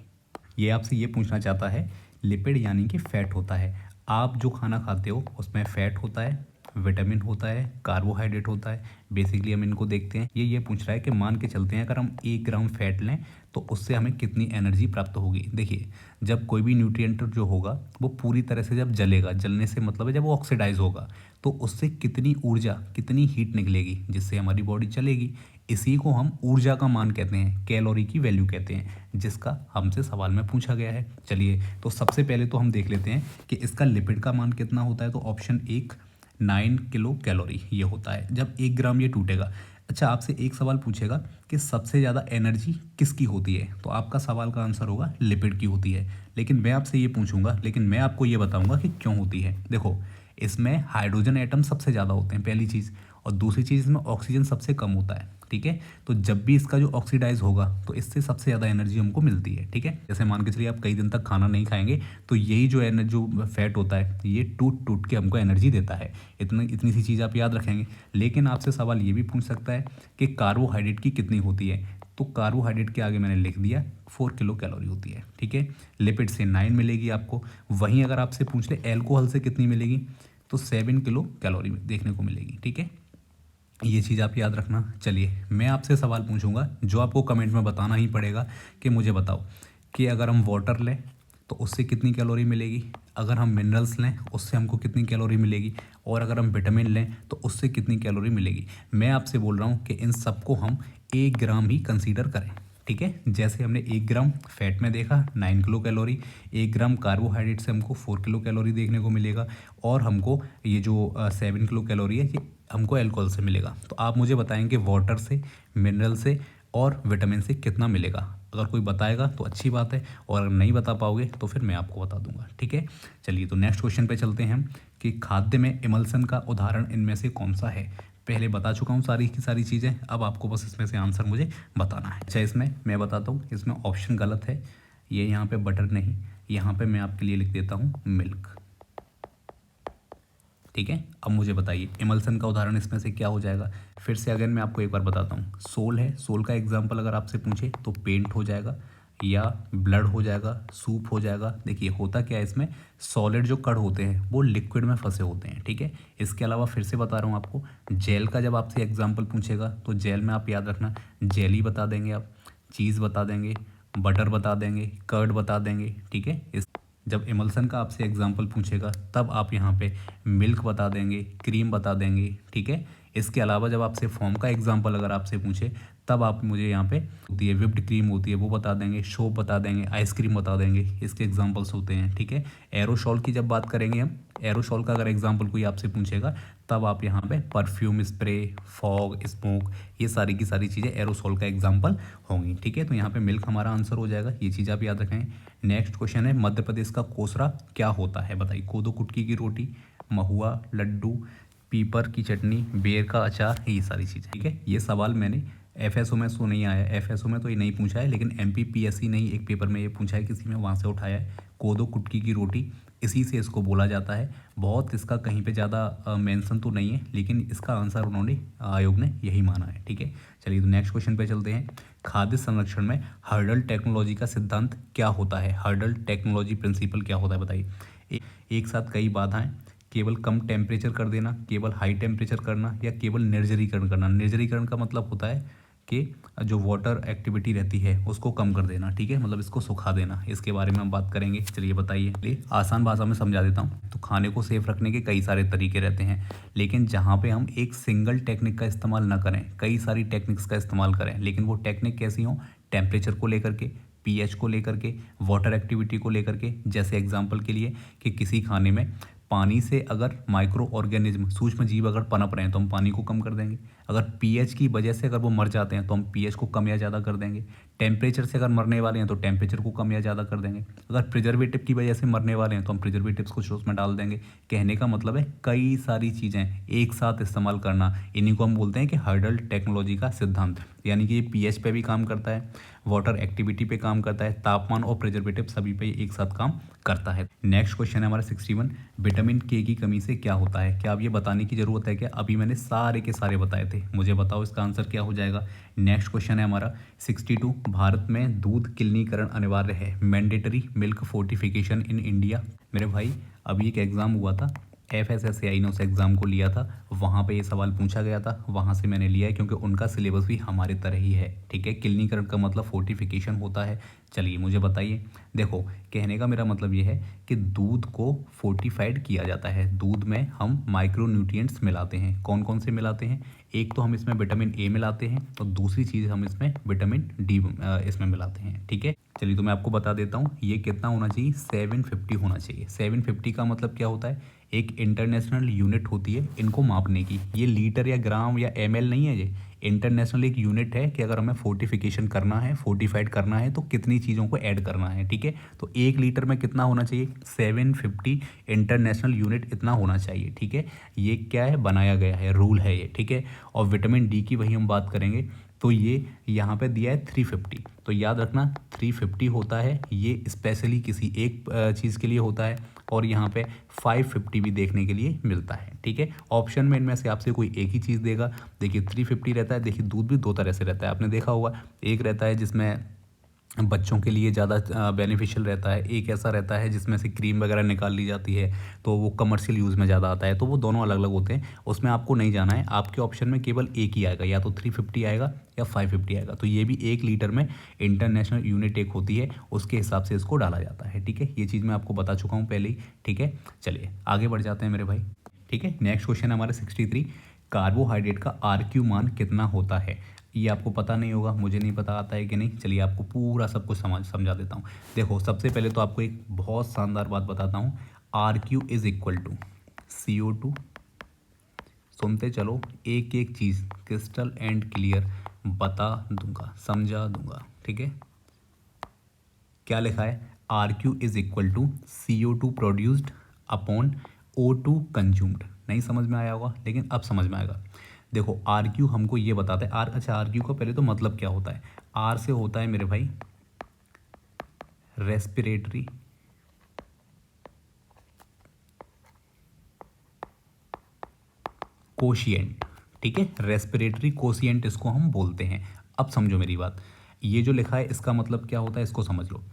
ये आपसे ये पूछना चाहता है। लिपिड यानी कि फैट होता है, आप जो खाना खाते हो उसमें फैट होता है, विटामिन होता है, कार्बोहाइड्रेट होता है। बेसिकली हम इनको देखते हैं। ये पूछ रहा है कि मान के चलते हैं अगर हम 1 ग्राम फैट लें तो उससे हमें कितनी एनर्जी प्राप्त होगी। देखिए, जब कोई भी न्यूट्रिएंट जो होगा वो पूरी तरह से जब जलेगा, जलने से मतलब है जब वो ऑक्सीडाइज होगा, तो उससे कितनी ऊर्जा, कितनी हीट निकलेगी जिससे हमारी बॉडी चलेगी। इसी को हम ऊर्जा का मान कहते हैं, कैलोरी की वैल्यू कहते हैं, जिसका हमसे सवाल में पूछा गया है। चलिए तो सबसे पहले तो हम देख लेते हैं कि इसका लिपिड का मान कितना होता है। तो ऑप्शन 1 9 किलो कैलोरी ये होता है जब 1 ग्राम ये टूटेगा। अच्छा, आपसे एक सवाल पूछेगा कि सबसे ज़्यादा एनर्जी किसकी होती है, तो आपका सवाल का आंसर होगा लिपिड की होती है। लेकिन मैं आपसे ये पूछूंगा, लेकिन मैं आपको ये बताऊंगा कि क्यों होती है। देखो, इसमें हाइड्रोजन एटम सबसे ज़्यादा होते हैं पहली चीज़, और दूसरी चीज़ इसमें ऑक्सीजन सबसे कम होता है, ठीक है। तो जब भी इसका जो ऑक्सीडाइज होगा तो इससे सबसे ज़्यादा एनर्जी हमको मिलती है, ठीक है। जैसे मान के चलिए आप कई दिन तक खाना नहीं खाएंगे तो यही जो फैट होता है ये टूट टूट के हमको एनर्जी देता है। इतनी सी चीज़ आप याद रखेंगे। लेकिन आपसे सवाल ये भी पूछ सकता है कि कार्बोहाइड्रेट की कितनी होती है, तो कार्बोहाइड्रेट के आगे मैंने लिख दिया 4 किलो कैलोरी होती है, ठीक है। लिपिड से 9 मिलेगी आपको। वहीं अगर आपसे पूछ ले एल्कोहल से कितनी मिलेगी तो 7 किलो कैलोरी देखने को मिलेगी, ठीक है। ये चीज़ आप याद रखना। चलिए मैं आपसे सवाल पूछूंगा जो आपको कमेंट में बताना ही पड़ेगा कि मुझे बताओ कि अगर हम वाटर लें तो उससे कितनी कैलोरी मिलेगी, अगर हम मिनरल्स लें उससे हमको कितनी कैलोरी मिलेगी, और अगर हम विटामिन लें तो उससे कितनी कैलोरी मिलेगी। मैं आपसे बोल रहा हूँ कि इन सबको हम 1 ग्राम ही कंसीडर करें, ठीक है। जैसे हमने 1 ग्राम फैट में देखा 9 किलो कैलोरी, 1 ग्राम कार्बोहाइड्रेट से हमको 4 किलो कैलोरी देखने को मिलेगा, और हमको ये जो 7 किलो कैलोरी है ये हमको अल्कोहल से मिलेगा। तो आप मुझे बताएंगे वाटर से, मिनरल से और विटामिन से कितना मिलेगा। अगर कोई बताएगा तो अच्छी बात है, और अगर नहीं बता पाओगे तो फिर मैं आपको बता दूंगा, ठीक है। चलिए तो नेक्स्ट क्वेश्चन पे चलते हैं कि खाद्य में इमल्सन का उदाहरण इनमें से कौन सा है। पहले बता चुका हूँ सारी की सारी चीज़ें, अब आपको बस इसमें से आंसर मुझे बताना है। अच्छा इसमें मैं बताता हूँ, इसमें ऑप्शन गलत है, ये यहाँ पे बटर नहीं, यहाँ पे मैं आपके लिए लिख देता हूँ मिल्क, ठीक है। अब मुझे बताइए इमल्सन का उदाहरण इसमें से क्या हो जाएगा। फिर से अगेन मैं आपको एक बार बताता हूँ, सोल है, सोल का एग्जाम्पल अगर आपसे पूछे तो पेंट हो जाएगा या ब्लड हो जाएगा, सूप हो जाएगा। देखिए होता क्या है इसमें, सॉलिड जो कण होते हैं वो लिक्विड में फंसे होते हैं, ठीक है। इसके अलावा फिर से बता रहा हूँ आपको, जेल का जब आपसे एग्जाम्पल पूछेगा तो जेल में आप याद रखना जेली बता देंगे आप, चीज़ बता देंगे, बटर बता देंगे, कर्ड बता देंगे, ठीक है। जब इमल्सन का आपसे एग्जाम्पल पूछेगा तब आप यहाँ पे मिल्क बता देंगे, क्रीम बता देंगे, ठीक है। इसके अलावा जब आपसे फॉर्म का एग्जाम्पल अगर आपसे पूछे तब आप मुझे यहाँ पे होती है विप्ड क्रीम होती है वो बता देंगे, शोप बता देंगे, आइसक्रीम बता देंगे, इसके एग्जाम्पल्स होते हैं, ठीक है। एरोसॉल की जब बात करेंगे हम, एरोसॉल का अगर एग्जाम्पल कोई आपसे पूछेगा तब आप यहाँ पे परफ्यूम स्प्रे, फॉग, स्मोक, ये सारी की सारी चीज़ें एरोसॉल का एग्जाम्पल होंगी, ठीक है। तो यहाँ पे मिल्क हमारा आंसर हो जाएगा, ये चीज़ आप याद रखें। नेक्स्ट क्वेश्चन है मध्य प्रदेश का कोसरा क्या होता है, बताइए। कोदो कुटकी की रोटी, महुआ, लड्डू, पीपर की चटनी, बेर का अचार, ये सारी चीज़ें, ठीक है। ये सवाल मैंने एफएसओ में सो नहीं आया, एफएसओ में तो ये नहीं पूछा है, लेकिन एमपीपीएससी ने ही एक पेपर में ये पूछा है किसी में, वहाँ से उठाया है। कोदो कुटकी की रोटी, इसी से इसको बोला जाता है। बहुत इसका कहीं पे ज़्यादा मेंशन तो नहीं है, लेकिन इसका आंसर उन्होंने आयोग ने यही माना है, ठीक है। चलिए तो नेक्स्ट क्वेश्चन पे चलते हैं। खाद्य संरक्षण में हर्डल टेक्नोलॉजी का सिद्धांत क्या होता है, हर्डल टेक्नोलॉजी प्रिंसिपल क्या होता है बताइए। एक साथ कई बाधाएं, केवल कम टेम्परेचर कर देना, केवल हाई टेम्परेचर करना, या केवल निर्जलीकरण करना। निर्जलीकरण का मतलब होता है कि जो वाटर एक्टिविटी रहती है उसको कम कर देना, ठीक है, मतलब इसको सुखा देना। इसके बारे में हम बात करेंगे। चलिए बताइए, आसान भाषा में समझा देता हूँ। तो खाने को सेफ रखने के कई सारे तरीके रहते हैं, लेकिन जहाँ पे हम एक सिंगल टेक्निक का इस्तेमाल ना करें, कई सारी टेक्निक्स का इस्तेमाल करें, लेकिन वो टेक्निक कैसी हो, टेम्परेचर को लेकर के, पीएच को लेकर के, वाटर एक्टिविटी को लेकर के। जैसे एग्जांपल के लिए कि किसी खाने में पानी से अगर माइक्रो ऑर्गेनिज्म, सूक्ष्म जीव अगर पनप रहे हैं तो हम पानी को कम कर देंगे। अगर पीएच की वजह से अगर वो मर जाते हैं तो हम पीएच को कम या ज़्यादा कर देंगे। टेम्परेचर से अगर मरने वाले हैं तो टेम्परेचर को कम या ज़्यादा कर देंगे। अगर प्रिजर्वेटिव की वजह से मरने वाले हैं तो हम प्रिजर्वेटिव्स को उसमें डाल देंगे। कहने का मतलब है कई सारी चीज़ें एक साथ इस्तेमाल करना, इन्हीं को हम बोलते हैं कि हर्डल टेक्नोलॉजी का सिद्धांत। यानी कि ये पीएच पे भी काम करता है, वाटर एक्टिविटी पे काम करता है, तापमान और प्रिजर्वेटिव सभी पे एक साथ काम करता है। नेक्स्ट क्वेश्चन है हमारा 61, विटामिन के की कमी से क्या होता है। क्या अब ये बताने की जरूरत है क्या, अभी मैंने सारे के सारे बताए थे। मुझे बताओ इसका आंसर क्या हो जाएगा। नेक्स्ट क्वेश्चन है हमारा 62, भारत में दूध किल्नीकरण अनिवार्य है, mandatory milk fortification in India. मेरे भाई अभी एक एग्जाम हुआ था, FSSAI ने उस एग्ज़ाम को लिया था, वहाँ पे ये सवाल पूछा गया था, वहाँ से मैंने लिया है, क्योंकि उनका सिलेबस भी हमारे तरह ही है, ठीक है। किल्नीकरण का मतलब फोर्टिफिकेशन होता है। चलिए मुझे बताइए, देखो कहने का मेरा मतलब ये है कि दूध को फोर्टिफाइड किया जाता है। दूध में हम माइक्रो न्यूट्रिएंट्स मिलाते हैं। कौन कौन से मिलाते हैं, एक तो हम इसमें विटामिन ए मिलाते हैं, और दूसरी चीज़ हम इसमें विटामिन डी इसमें मिलाते हैं, ठीक है। चलिए तो मैं आपको बता देता हूँ, ये कितना होना चाहिए, 750 होना चाहिए। 750 का मतलब क्या होता है, एक इंटरनेशनल यूनिट होती है इनको मापने की। ये लीटर या ग्राम या ml नहीं है, ये इंटरनेशनल एक यूनिट है कि अगर हमें फोर्टिफिकेशन करना है, फोर्टिफाइड करना है तो कितनी चीज़ों को ऐड करना है, ठीक है। तो 1 लीटर में कितना होना चाहिए, 750 इंटरनेशनल यूनिट इतना होना चाहिए, ठीक है। ये क्या है, बनाया गया है, रूल है ये, ठीक है। और विटामिन डी की वही हम बात करेंगे, तो ये यहाँ पे दिया है 350, तो याद रखना 350 होता है, ये स्पेशली किसी एक चीज़ के लिए होता है, और यहाँ पे 550 भी देखने के लिए मिलता है, ठीक है। ऑप्शन में इनमें से आपसे कोई एक ही चीज़ देगा। देखिए 350 रहता है, देखिए दूध भी 2 तरह से रहता है, आपने देखा होगा, एक रहता है जिसमें बच्चों के लिए ज़्यादा बेनिफिशियल रहता है, एक ऐसा रहता है जिसमें से क्रीम वगैरह निकाल ली जाती है, तो वो कमर्शियल यूज़ में ज़्यादा आता है, तो वो दोनों अलग अलग होते हैं, उसमें आपको नहीं जाना है। आपके ऑप्शन में केवल एक ही आएगा, या तो 350 आएगा या 550 आएगा। तो ये भी 1 लीटर में इंटरनेशनल यूनिट एक होती है, उसके हिसाब से इसको डाला जाता है, ठीक है। ये चीज़ मैं आपको बता चुका हूँ पहले ही, ठीक है। चलिए आगे बढ़ जाते हैं मेरे भाई, ठीक है। नेक्स्ट क्वेश्चन है हमारा 63, कार्बोहाइड्रेट का RQ मान कितना होता है। ये आपको पता नहीं होगा, मुझे नहीं पता आता है कि नहीं। चलिए आपको पूरा सब कुछ समझा देता हूँ। देखो सबसे पहले तो आपको एक बहुत शानदार बात बताता हूँ, RQ is equal to CO2, सुनते चलो, एक एक चीज़ क्रिस्टल एंड क्लियर बता दूंगा, समझा दूंगा, ठीक है। क्या लिखा है, RQ is equal to CO2 produced upon O2 consumed. नहीं समझ में आया होगा, लेकिन अब समझ में आएगा। देखो RQ हमको ये बताता है, अच्छा RQ का पहले तो मतलब क्या होता है। R से होता है मेरे भाई रेस्पिरेटरी कोशिएंट, ठीक है। रेस्पिरेटरी कोशिएंट इसको हम बोलते हैं। अब समझो मेरी बात, ये जो लिखा है इसका मतलब क्या होता है, इसको समझ लो।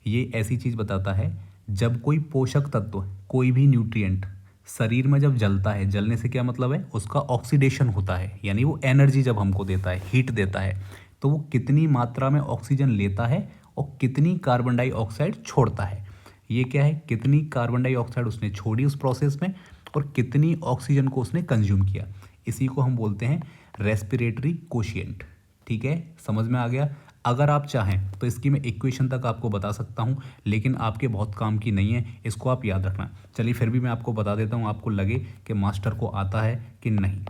ये ऐसी चीज़ बताता है जब कोई पोषक तत्व, कोई भी न्यूट्रिएंट शरीर में जब जलता है, जलने से क्या मतलब है, उसका ऑक्सीडेशन होता है, यानी वो एनर्जी जब हमको देता है, हीट देता है, तो वो कितनी मात्रा में ऑक्सीजन लेता है और कितनी कार्बन डाइऑक्साइड छोड़ता है। ये क्या है, कितनी कार्बन डाइऑक्साइड उसने छोड़ी उस प्रोसेस में और कितनी ऑक्सीजन को उसने कंज्यूम किया, इसी को हम बोलते हैं रेस्पिरेटरी कोशिएंट, ठीक है। समझ में आ गया। अगर आप चाहें तो इसकी मैं इक्वेशन तक आपको बता सकता हूं, लेकिन आपके बहुत काम की नहीं है, इसको आप याद रखना। चलिए फिर भी मैं आपको बता देता हूं, आपको लगे कि मास्टर को आता है कि नहीं।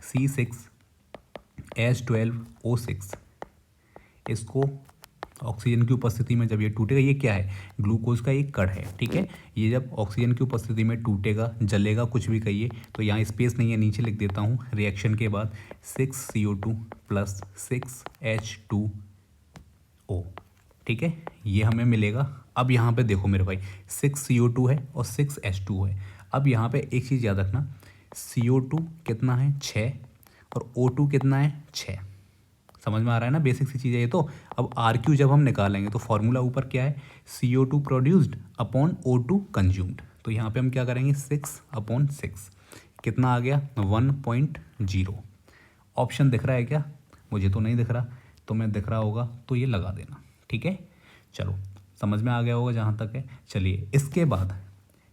C6H12O6, इसको ऑक्सीजन की उपस्थिति में जब ये टूटेगा, ये क्या है, ग्लूकोज का एक कण है, ठीक है। ये जब ऑक्सीजन की उपस्थिति में टूटेगा, जलेगा, कुछ भी कहिए, तो यहाँ स्पेस नहीं है, नीचे लिख देता हूँ। रिएक्शन के बाद 6CO2 प्लस 6H2O, ठीक है, ये हमें मिलेगा। अब यहाँ पे देखो मेरे भाई, 6CO2 है और 6H2O है। अब यहाँ पे एक चीज़ याद रखना, CO2 कितना है, 6, और O2 कितना है, 6। समझ में आ रहा है ना, बेसिक सी चीज़ है ये तो। अब RQ जब हम निकालेंगे तो फॉर्मूला ऊपर क्या है, CO2 produced upon O2 consumed. तो यहाँ पे हम क्या करेंगे, 6/6, कितना आ गया, 1.0। ऑप्शन दिख रहा है क्या, मुझे तो नहीं दिख रहा, तुम्हें दिख रहा होगा तो ये लगा देना, ठीक है। चलो समझ में आ गया होगा जहाँ तक है। चलिए इसके बाद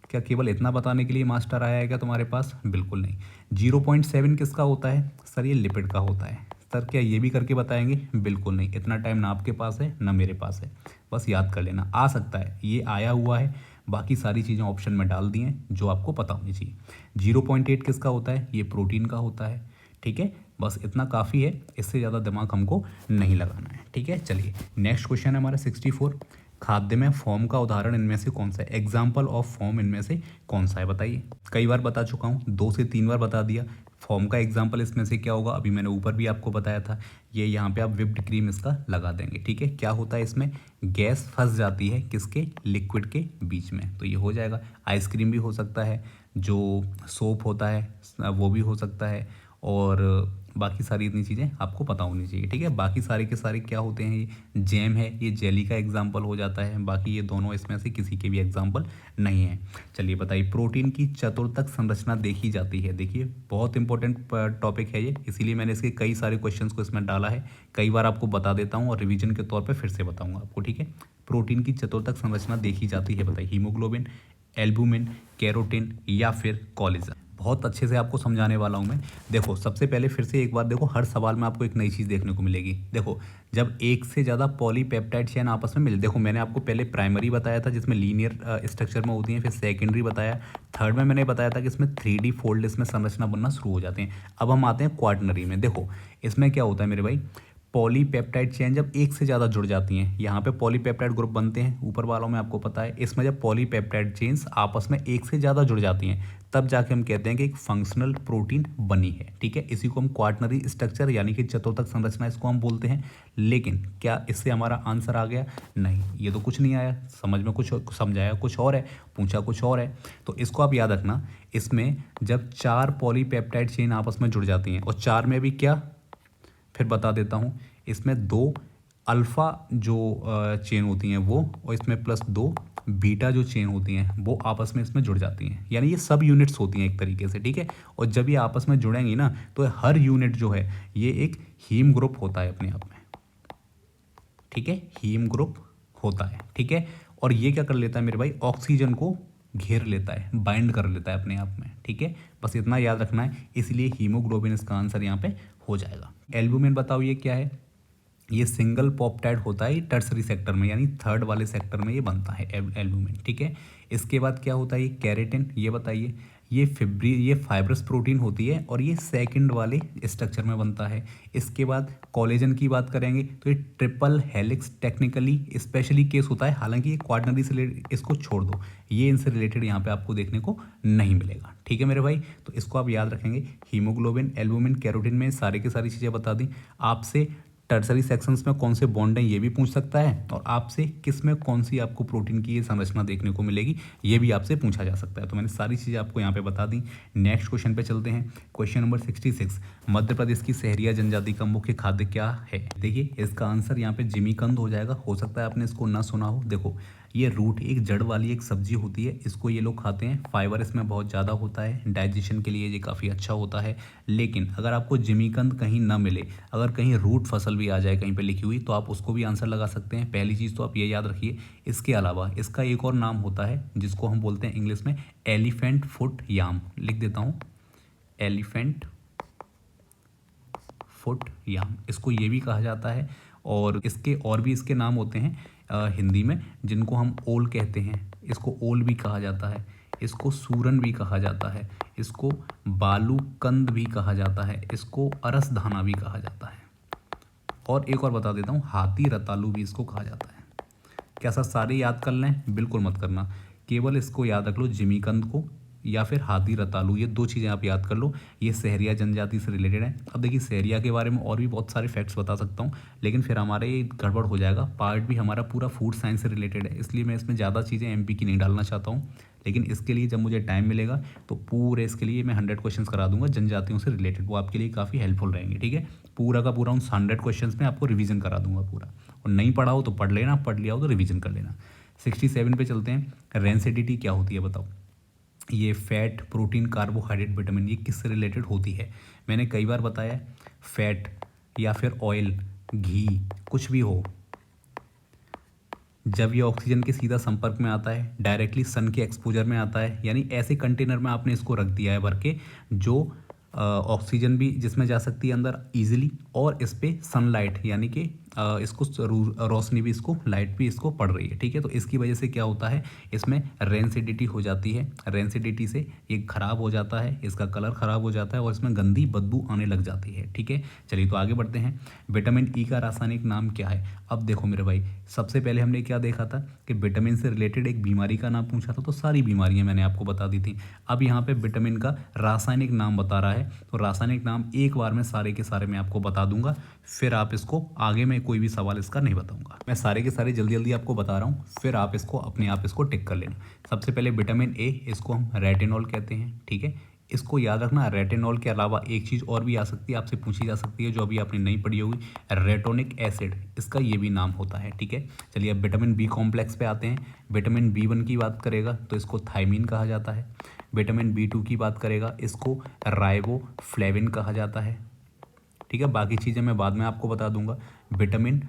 क्या केवल इतना बताने के लिए मास्टर आया है क्या तुम्हारे पास, बिल्कुल नहीं। 0.7 किसका होता है, सर ये लिपिड का होता है। सर क्या ये भी करके बताएंगे, बिल्कुल नहीं, इतना टाइम ना आपके पास है ना मेरे पास है, बस याद कर लेना। आ सकता है ये आया हुआ है, बाकी सारी चीज़ें ऑप्शन में डाल दी हैं जो आपको पता होनी चाहिए। 0.8 किसका होता है, ये प्रोटीन का होता है, ठीक है। बस इतना काफ़ी है, इससे ज़्यादा दिमाग हमको नहीं लगाना है, ठीक है। चलिए नेक्स्ट क्वेश्चन है हमारा 64, खाद्य में फॉर्म का उदाहरण इनमें से कौन सा है, एग्जाम्पल ऑफ फॉर्म इनमें से कौन सा है, बताइए। कई बार बता चुका हूँ, 2 से 3 बार बता दिया। फॉर्म का एग्जाम्पल इसमें से क्या होगा, अभी मैंने ऊपर भी आपको बताया था, ये यहाँ पे आप विप्ड क्रीम इसका लगा देंगे, ठीक है। क्या होता है इसमें, गैस फंस जाती है किसके, लिक्विड के बीच में, तो ये हो जाएगा। आइसक्रीम भी हो सकता है, जो सोप होता है वो भी हो सकता है, और बाकी सारी इतनी चीज़ें आपको पता होनी चाहिए, ठीक है। बाकी सारे के सारे क्या होते हैं, ये जैम है, ये जेली का एग्जाम्पल हो जाता है, बाकी ये दोनों इसमें से किसी के भी एग्जाम्पल नहीं है। चलिए बताइए, प्रोटीन की चतुर्थक संरचना देखी जाती है। देखिए बहुत इंपॉर्टेंट टॉपिक है ये, इसीलिए मैंने इसके कई सारे क्वेश्चंस को इसमें डाला है, कई बार आपको बता देता हूँ और रिविजन के तौर पर फिर से बताऊँगा आपको, ठीक है। प्रोटीन की चतुर्थक संरचना देखी जाती है, बताइए, हीमोग्लोबिन, एल्बुमिन, कैरोटीन या फिर कोलेजन। बहुत अच्छे से आपको समझाने वाला हूँ मैं। देखो सबसे पहले फिर से एक बार देखो, हर सवाल में आपको एक नई चीज़ देखने को मिलेगी। देखो जब एक से ज़्यादा पॉलीपेप्टाइड चेन आपस में मिले, देखो मैंने आपको पहले प्राइमरी बताया था जिसमें लीनियर स्ट्रक्चर में होती हैं, फिर सेकेंडरी बताया, थर्ड में मैंने बताया था कि इसमें 3D फोल्ड इसमें संरचना बनना शुरू हो जाते हैं। अब हम आते हैं क्वाटनरी में। देखो इसमें क्या होता है मेरे भाई, पॉलीपेप्टाइड चेन जब एक से ज़्यादा जुड़ जाती हैं, यहाँ पे पॉलीपेप्टाइड ग्रुप बनते हैं, ऊपर वालों में आपको पता है। इसमें जब पॉलीपेप्टाइड चेन्स आपस में एक से ज़्यादा जुड़ जाती हैं तब जाके हम कहते हैं कि एक फंक्शनल प्रोटीन बनी है, ठीक है। इसी को हम क्वाटनरी स्ट्रक्चर यानी कि चतुर्थक संरचना इसको हम बोलते हैं। लेकिन क्या इससे हमारा आंसर आ गया? नहीं, ये तो कुछ नहीं आया समझ में, कुछ समझाया कुछ और है, पूछा कुछ और है। तो इसको आप याद रखना, इसमें जब 4 पॉलीपेप्टाइड चेन आपस में जुड़ जाती हैं, और 4 में भी क्या, फिर बता देता हूँ, इसमें 2 अल्फ़ा जो चेन होती हैं वो, और इसमें प्लस 2 बीटा जो चेन होती हैं वो आपस में इसमें जुड़ जाती हैं, यानी ये सब यूनिट्स होती हैं एक तरीके से, ठीक है। और जब ये आपस में जुड़ेंगी ना तो हर यूनिट जो है ये एक हीम ग्रुप होता है अपने आप में, ठीक है, हीम ग्रुप होता है, ठीक है। और ये क्या कर लेता है मेरे भाई, ऑक्सीजन को घेर लेता है, बाइंड कर लेता है अपने आप में, ठीक है। बस इतना याद रखना है, इसलिए हीमोग्लोबिन इसका आंसर यहाँ पे हो जाएगा। एल्बुमिन बताओ ये क्या है? ये सिंगल पॉप्टाइड होता है टर्सरी सेक्टर में, यानी थर्ड वाले सेक्टर में ये बनता है एल्बुमिन, ठीक है। इसके बाद क्या होता है, ये कैरेटिन, ये बताइए। ये फाइब्रस प्रोटीन होती है और ये सेकंड वाले स्ट्रक्चर में बनता है। इसके बाद कोलेजन की बात करेंगे तो ये triple helix technically specially case होता है, हालांकि ये क्वाटरनरी से रिलेटेड, इसको छोड़ दो, ये इनसे रिलेटेड यहाँ पे आपको देखने को नहीं मिलेगा, ठीक है मेरे भाई। तो इसको आप याद रखेंगे, हीमोग्लोबिन, एल्बुमिन, कैरोटीन में सारे की सारी चीज़ें बता दी। आपसे टर्सरी सेक्शंस में कौन से बॉन्ड हैं ये भी पूछ सकता है, और आपसे किस में कौन सी आपको प्रोटीन की ये संरचना देखने को मिलेगी ये भी आपसे पूछा जा सकता है। तो मैंने सारी चीज़ें आपको यहाँ पे बता दी। नेक्स्ट क्वेश्चन पे चलते हैं, क्वेश्चन नंबर 66। मध्य प्रदेश की सहरिया जनजाति का मुख्य खाद्य क्या है? देखिए इसका आंसर यहाँ पे जिमीकंद हो जाएगा, हो सकता है आपने इसको ना सुना हो। देखो ये रूट एक जड़ वाली एक सब्जी होती है, इसको ये लोग खाते हैं, फाइबर इसमें बहुत ज़्यादा होता है, डाइजेशन के लिए ये काफ़ी अच्छा होता है। लेकिन अगर आपको जिमीकंद कहीं ना मिले, अगर कहीं रूट फसल भी आ जाए कहीं पे लिखी हुई, तो आप उसको भी आंसर लगा सकते हैं। पहली चीज़ तो आप ये याद रखिए। इसके अलावा इसका एक और नाम होता है जिसको हम बोलते हैं इंग्लिश में एलिफेंट फुट याम, लिख देता हूँ, एलिफेंट फुट याम, इसको ये भी कहा जाता है। और इसके और भी इसके नाम होते हैं हिंदी में, जिनको हम ओल कहते हैं, इसको ओल भी कहा जाता है, इसको सूरन भी कहा जाता है, इसको बालूकंद भी कहा जाता है, इसको अरसधाना भी कहा जाता है, और एक और बता देता हूँ, हाथी रतालू भी इसको कहा जाता है। क्या सर सारे याद कर लें? बिल्कुल मत करना, केवल इसको याद रख लो, जिमीकंद को या फिर हाथी रतालू, ये 2 चीज़ें आप याद कर लो, ये सहरिया जनजाति से रिलेटेड है। अब देखिए सहरिया के बारे में और भी बहुत सारे फैक्ट्स बता सकता हूँ, लेकिन फिर हमारे ये गड़बड़ हो जाएगा, पार्ट भी हमारा पूरा फूड साइंस से रिलेटेड है, इसलिए मैं इसमें ज़्यादा चीज़ें एमपी की नहीं डालना चाहता हूँ। लेकिन इसके लिए जब मुझे टाइम मिलेगा तो पूरे इसके लिए मैं 100 क्वेश्चन करा दूंगा जनजातियों से रिलेटेड, वो आपके लिए काफ़ी हेल्पफुल रहेंगे, ठीक है। पूरा का पूरा उन 100 क्वेश्चन में आपको रिवीजन करा दूंगा पूरा, और नहीं पढ़ा हो तो पढ़ लेना, पढ़ लिया हो तो रिवीजन कर लेना। 67 पे चलते हैं, रेंसिडिटी क्या होती है बताओ? ये फैट, प्रोटीन, कार्बोहाइड्रेट, विटामिन, ये किससे रिलेटेड होती है? मैंने कई बार बताया, फैट या फिर ऑयल, घी, कुछ भी हो, जब ये ऑक्सीजन के सीधा संपर्क में आता है, डायरेक्टली सन के एक्सपोजर में आता है, यानी ऐसे कंटेनर में आपने इसको रख दिया है भर के, जो ऑक्सीजन भी जिसमें जा सकती है अंदर इजीली, और इस पे सनलाइट यानी कि इसको रोशनी भी, इसको लाइट भी इसको पड़ रही है, ठीक है। तो इसकी वजह से क्या होता है, इसमें रेंसिडिटी हो जाती है, रेंसिडिटी से ये ख़राब हो जाता है, इसका कलर ख़राब हो जाता है, और इसमें गंदी बदबू आने लग जाती है, ठीक है। चलिए तो आगे बढ़ते हैं, विटामिन ई का रासायनिक नाम क्या है? अब देखो मेरे भाई, सबसे पहले हमने क्या देखा था कि विटामिन से रिलेटेड एक बीमारी का नाम पूछा था, तो सारी बीमारियां मैंने आपको बता दी थी। अब यहाँ पे विटामिन का रासायनिक नाम बता रहा है, तो रासायनिक नाम एक बार में सारे के सारे मैं आपको बता दूंगा, फिर आप इसको आगे में कोई भी सवाल इसका नहीं बताऊंगा, मैं सारे के सारे जल्दी जल्दी आपको बता रहा हूँ, फिर आप इसको अपने आप इसको टिक कर लेना। सबसे पहले विटामिन ए, इसको हम रेटिनॉल कहते हैं, ठीक है। इसको याद रखना, रेटिनॉल के अलावा एक चीज़ और भी आ सकती है, आपसे पूछी जा सकती है, जो अभी आपने नहीं पढ़ी होगी, रेटोनिक एसिड, इसका ये भी नाम होता है, ठीक है। चलिए अब विटामिन बी कॉम्प्लेक्स पे आते हैं। विटामिन B1 की बात करेगा तो इसको थायमीन कहा जाता है, विटामिन B2 की बात करेगा इसको राइबोफ्लेविन कहा जाता है, ठीक है। बाकी चीज़ें मैं बाद में आपको बता दूंगा। विटामिन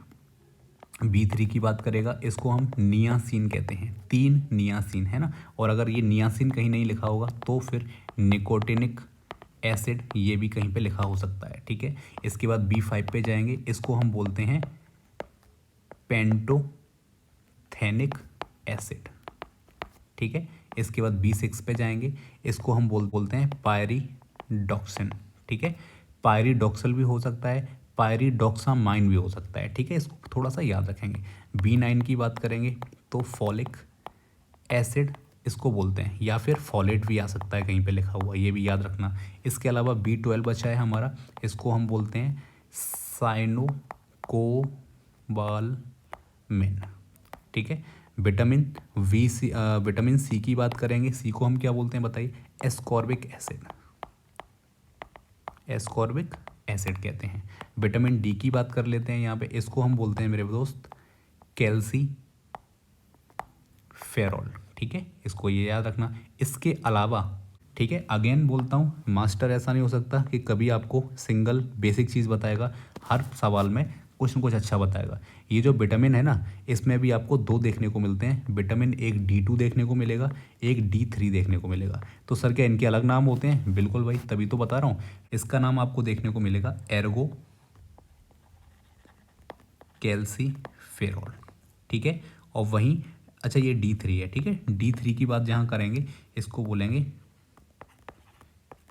B3 की बात करेगा, इसको हम नियासिन कहते हैं, 3 नियासिन है ना। और अगर ये नियासिन कहीं नहीं लिखा होगा तो फिर निकोटिनिक एसिड ये भी कहीं पे लिखा हो सकता है, ठीक है। इसके बाद B5 पे जाएंगे, इसको हम बोलते हैं पेंटोथेनिक एसिड, ठीक है। इसके बाद B6 पे जाएंगे, इसको हम बोलते हैं पायरिडॉक्सिन, ठीक है। पायरिडॉक्सल भी हो सकता है, पायरिडॉक्सामाइन भी हो सकता है, ठीक है। इसको थोड़ा सा याद रखेंगे। B9 की बात करेंगे तो फॉलिक एसिड इसको बोलते हैं, या फिर फॉलेट भी आ सकता है कहीं पे लिखा हुआ, ये भी याद रखना। इसके अलावा B12 बचा है हमारा, इसको हम बोलते हैं साइनोकोबालमिन, ठीक है। विटामिन सी की बात करेंगे, सी को हम क्या बोलते हैं बताइए, एस्कॉर्बिक एसिड, एस्कॉर्बिक एसिड कहते हैं। विटामिन डी की बात कर लेते हैं यहाँ पे, इसको हम बोलते हैं मेरे दोस्त कैल्सीफेरॉल, ठीक है। इसको ये याद रखना। इसके अलावा, ठीक है, अगेन बोलता हूँ, मास्टर ऐसा नहीं हो सकता कि कभी आपको सिंगल बेसिक चीज़ बताएगा, हर सवाल में कुछ न कुछ अच्छा बताएगा। ये जो विटामिन है ना, इसमें भी आपको 2 देखने को मिलते हैं विटामिन, एक D2 देखने को मिलेगा, एक D3 देखने को मिलेगा। तो सर क्या इनके अलग नाम होते हैं? बिल्कुल भाई, तभी तो बता रहा हूँ। इसका नाम आपको देखने को मिलेगा एर्गो कैल्सीफेरॉल, ठीक है। और वहीं अच्छा ये D3 है, ठीक है। D3 की बात जहाँ करेंगे, इसको बोलेंगे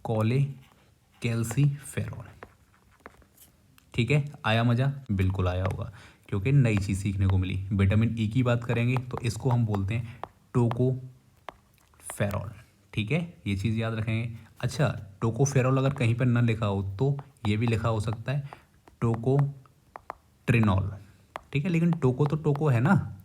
कोले कैल्सीफेरॉल, ठीक है। आया मज़ा? बिल्कुल आया होगा, क्योंकि नई चीज़ सीखने को मिली। विटामिन ई की बात करेंगे तो इसको हम बोलते हैं टोकोफेरॉल, ठीक है। ये चीज़ याद रखेंगे। अच्छा, टोकोफेरॉल अगर कहीं पर न लिखा हो तो ये भी लिखा हो सकता है टोकोट्रिनॉल, ठीक है। लेकिन टोको तो टोको है ना,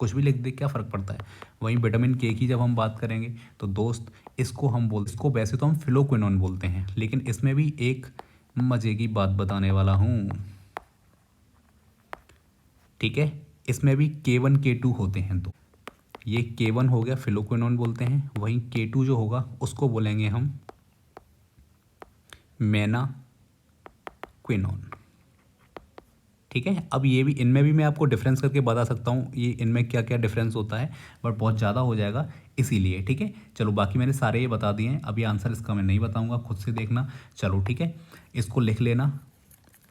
कुछ भी लिख दे, क्या फ़र्क पड़ता है। वहीं विटामिन के की जब हम बात करेंगे तो दोस्त इसको वैसे तो हम फिलोक्विनोन बोलते हैं, लेकिन इसमें भी एक मज़े की बात बताने वाला हूँ, ठीक है। इसमें भी K1 K2 होते हैं, तो ये K1 हो गया, फिलोक्विनोन बोलते हैं। वहीं K2 जो होगा उसको बोलेंगे हम मेनाक्विनोन, ठीक है। अब ये भी, इनमें भी मैं आपको डिफरेंस करके बता सकता हूँ ये इनमें क्या क्या डिफरेंस होता है, बट बहुत ज़्यादा हो जाएगा इसीलिए, ठीक है। चलो, बाकी मैंने सारे ये बता दिए हैं, अभी आंसर इसका मैं नहीं बताऊँगा, खुद से देखना। चलो ठीक है, इसको लिख लेना,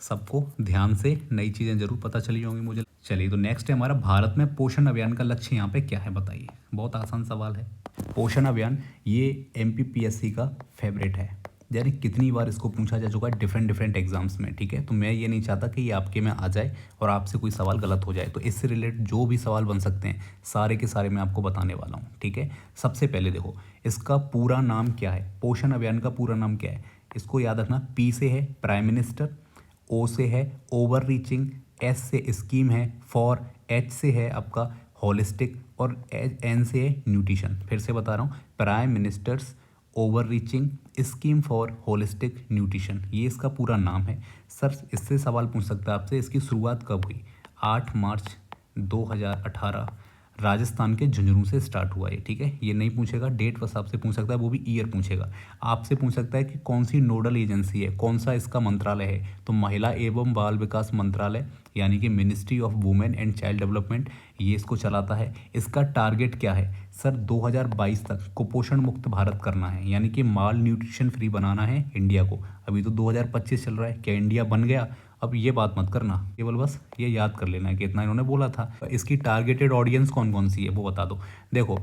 सबको ध्यान से, नई चीज़ें ज़रूर पता चली होंगी मुझे। चलिए, तो नेक्स्ट है हमारा, भारत में पोषण अभियान का लक्ष्य यहाँ पे क्या है बताइए। बहुत आसान सवाल है। पोषण अभियान ये MPPSC का फेवरेट है, यानी कितनी बार इसको पूछा जा चुका है डिफरेंट एग्जाम्स में, ठीक है। तो मैं ये नहीं चाहता कि ये आपके में आ जाए और आपसे कोई सवाल गलत हो जाए। तो इससे रिलेटेड जो भी सवाल बन सकते हैं सारे के सारे मैं आपको बताने वाला हूँ, ठीक है। सबसे पहले देखो, इसका पूरा नाम क्या है, पोषण अभियान का पूरा नाम क्या है, इसको याद रखना। P से है प्राइम मिनिस्टर, O से है ओवर रीचिंग, S से स्कीम है फॉर, H से है आपका होलिस्टिक, और N से है न्यूट्रिशन। फिर से बता रहा हूँ, prime ministers over reaching scheme for holistic nutrition, ये इसका पूरा नाम है। सर इससे सवाल पूछ सकता है आपसे, इसकी शुरुआत कब हुई? 8 मार्च 2018 राजस्थान के झुंझुनू से स्टार्ट हुआ है, ठीक है। ये नहीं पूछेगा, डेट बस आपसे पूछ सकता है, वो भी ईयर पूछेगा। आपसे पूछ सकता है कि कौन सी नोडल एजेंसी है, कौन सा इसका मंत्रालय है, तो महिला एवं बाल विकास मंत्रालय, यानी कि ministry of women and child development, ये इसको चलाता है। इसका टारगेट क्या है सर? 2022 तक कुपोषण मुक्त भारत करना है, यानी कि माल न्यूट्रिशन फ्री बनाना है इंडिया को। अभी तो 2025 चल रहा है, क्या इंडिया बन गया? अब ये बात मत करना, केवल बस ये याद कर लेना है कि इतना इन्होंने बोला था। इसकी टारगेटेड ऑडियंस कौन कौन सी है वो बता दो। देखो,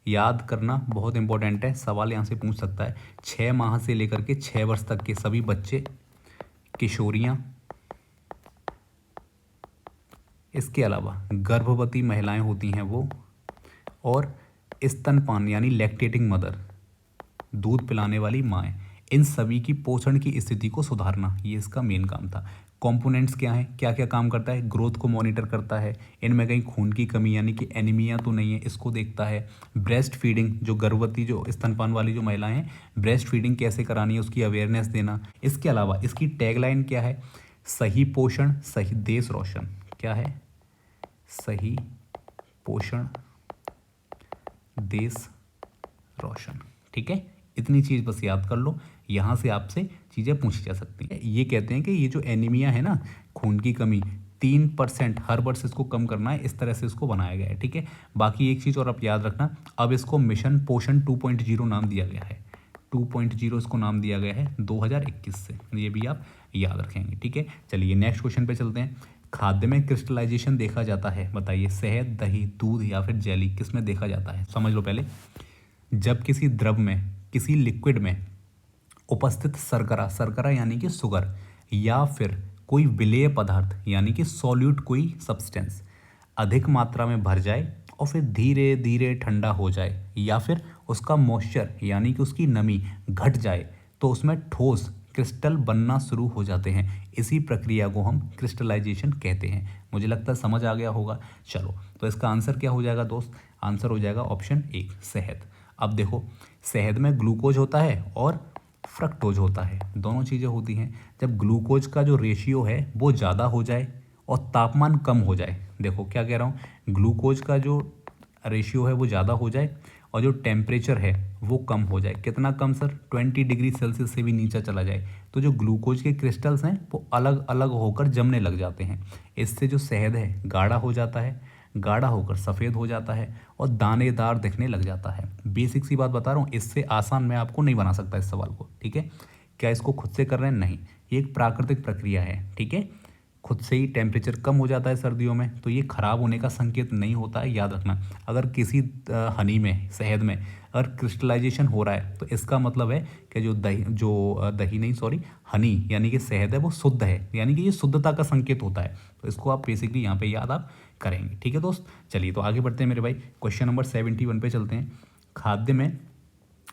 याद करना बहुत इंपॉर्टेंट है, सवाल यहाँ से पूछ सकता है। 6 माह से लेकर के 6 वर्ष तक के सभी बच्चे, किशोरियाँ, इसके अलावा गर्भवती महिलाएं होती हैं वो, और स्तनपान यानी लैक्टेटिंग मदर, दूध पिलाने वाली माएँ, इन सभी की पोषण की स्थिति को सुधारना, ये इसका मेन काम था। कंपोनेंट्स क्या हैं, क्या क्या काम करता है? ग्रोथ को मॉनिटर करता है, इनमें कहीं खून की कमी यानी कि एनीमिया तो नहीं है, इसको देखता है। ब्रेस्ट फीडिंग, जो गर्भवती जो स्तनपान वाली जो महिलाएं हैं, ब्रेस्ट फीडिंग कैसे करानी है उसकी अवेयरनेस देना। इसके अलावा इसकी टैगलाइन क्या है? सही पोषण सही देश रोशन। क्या है? सही पोषण देश रोशन, ठीक है। इतनी चीज़ बस याद कर लो, यहाँ से आपसे चीज़ें पूछी जा सकती हैं। ये कहते हैं कि ये जो एनीमिया है ना, खून की कमी, 3% हर वर्ष इसको कम करना है, इस तरह से इसको बनाया गया है। ठीक है, बाकी एक चीज़ और आप याद रखना, अब इसको मिशन पोषण 2.0 नाम दिया गया है, 2.0 इसको नाम दिया गया है 2021 से, ये भी आप याद रखेंगे। ठीक है, चलिए नेक्स्ट क्वेश्चन पे चलते हैं। खाद्य में क्रिस्टलाइजेशन देखा जाता है, बताइए शहद, दही, दूध या फिर जेली, किस में देखा जाता है? समझ लो पहले। जब किसी द्रव में, किसी लिक्विड में उपस्थित शर्करा, शर्करा यानी कि शुगर, या फिर कोई विलेय पदार्थ यानी कि सॉल्यूट कोई सब्सटेंस अधिक मात्रा में भर जाए और फिर धीरे धीरे ठंडा हो जाए, या फिर उसका मॉइस्चर यानी कि उसकी नमी घट जाए, तो उसमें ठोस क्रिस्टल बनना शुरू हो जाते हैं। इसी प्रक्रिया को हम क्रिस्टलाइजेशन कहते हैं। मुझे लगता है समझ आ गया होगा। चलो, तो इसका आंसर क्या हो जाएगा दोस्त? आंसर हो जाएगा ऑप्शन ए, शहद। अब देखो, शहद में ग्लूकोज होता है और फ्रक्टोज होता है, दोनों चीज़ें होती हैं। जब ग्लूकोज का जो रेशियो है वो ज़्यादा हो जाए और तापमान कम हो जाए, देखो क्या कह रहा हूँ, ग्लूकोज का जो रेशियो है वो ज़्यादा हो जाए और जो टेम्परेचर है वो कम हो जाए। कितना कम सर? 20 डिग्री सेल्सियस से भी नीचे चला जाए, तो जो ग्लूकोज के क्रिस्टल्स हैं वो अलग अलग होकर जमने लग जाते हैं। इससे जो शहद है गाढ़ा हो जाता है, गाढ़ा होकर सफ़ेद हो जाता है और दानेदार दिखने लग जाता है। बेसिक सी बात बता रहा हूँ, इससे आसान मैं आपको नहीं बना सकता इस सवाल को। ठीक है, क्या इसको खुद से कर रहे हैं? नहीं, ये एक प्राकृतिक प्रक्रिया है। ठीक है, खुद से ही टेम्परेचर कम हो जाता है सर्दियों में, तो ये खराब होने का संकेत नहीं होता है, याद रखना। अगर किसी हनी में, शहद में अगर क्रिस्टलाइजेशन हो रहा है तो इसका मतलब है कि दही नहीं सॉरी हनी यानी कि शहद है वो शुद्ध है, यानी कि ये शुद्धता का संकेत होता है। तो इसको आप बेसिकली यहाँ पे याद आप करेंगे। ठीक है दोस्त, चलिए तो आगे बढ़ते हैं मेरे भाई। क्वेश्चन नंबर 71 पे चलते हैं। खाद्य में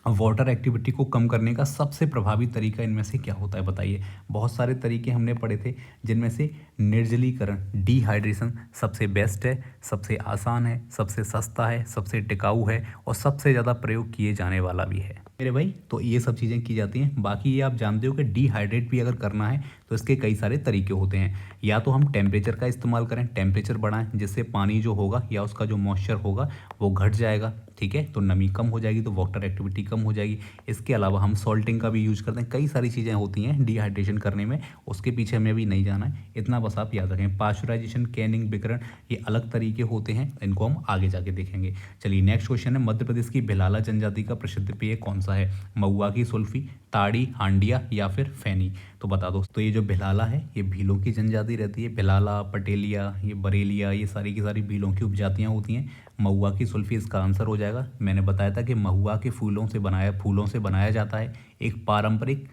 वाटर एक्टिविटी को कम करने का सबसे प्रभावी तरीका इनमें से क्या होता है, बताइए। बहुत सारे तरीके हमने पढ़े थे, जिनमें से निर्जलीकरण, डिहाइड्रेशन सबसे बेस्ट है, सबसे आसान है, सबसे सस्ता है, सबसे टिकाऊ है और सबसे ज़्यादा प्रयोग किए जाने वाला भी है मेरे भाई। तो ये सब चीज़ें की जाती हैं। बाकी ये आप जानते हो कि डिहाइड्रेट भी अगर करना है तो इसके कई सारे तरीके होते हैं। या तो हम टेम्परेचर का इस्तेमाल करें, टेम्परेचर बढ़ाएं, जिससे पानी जो होगा या उसका जो मॉइस्चर होगा वो घट जाएगा। ठीक है, तो नमी कम हो जाएगी, तो वाटर एक्टिविटी कम हो जाएगी। इसके अलावा हम सॉल्टिंग का भी यूज करते हैं। कई सारी चीज़ें होती हैं डिहाइड्रेशन करने में, उसके पीछे हमें भी नहीं जाना है, इतना बस आप याद रखें। पाश्चराइजेशन, कैनिंग, विकरण, ये अलग तरीके होते हैं, इनको हम आगे जाके देखेंगे। चलिए नेक्स्ट क्वेश्चन है, मध्य प्रदेश की भिलाला जनजाति का प्रसिद्ध पेय कौन सा है? महुआ की सुल्फी, ताड़ी, हांडिया या फिर फैनी? तो बता दो। तो ये जो भिलाला है ये भीलों की जनजाति रहती है। भिलाला, पटेलिया, ये बरेलिया, ये सारी की सारी भीलों की उपजातियाँ होती हैं। महुआ की सुल्फी इसका आंसर हो जाएगा। मैंने बताया था कि महुआ के फूलों से बनाया जाता है, एक पारंपरिक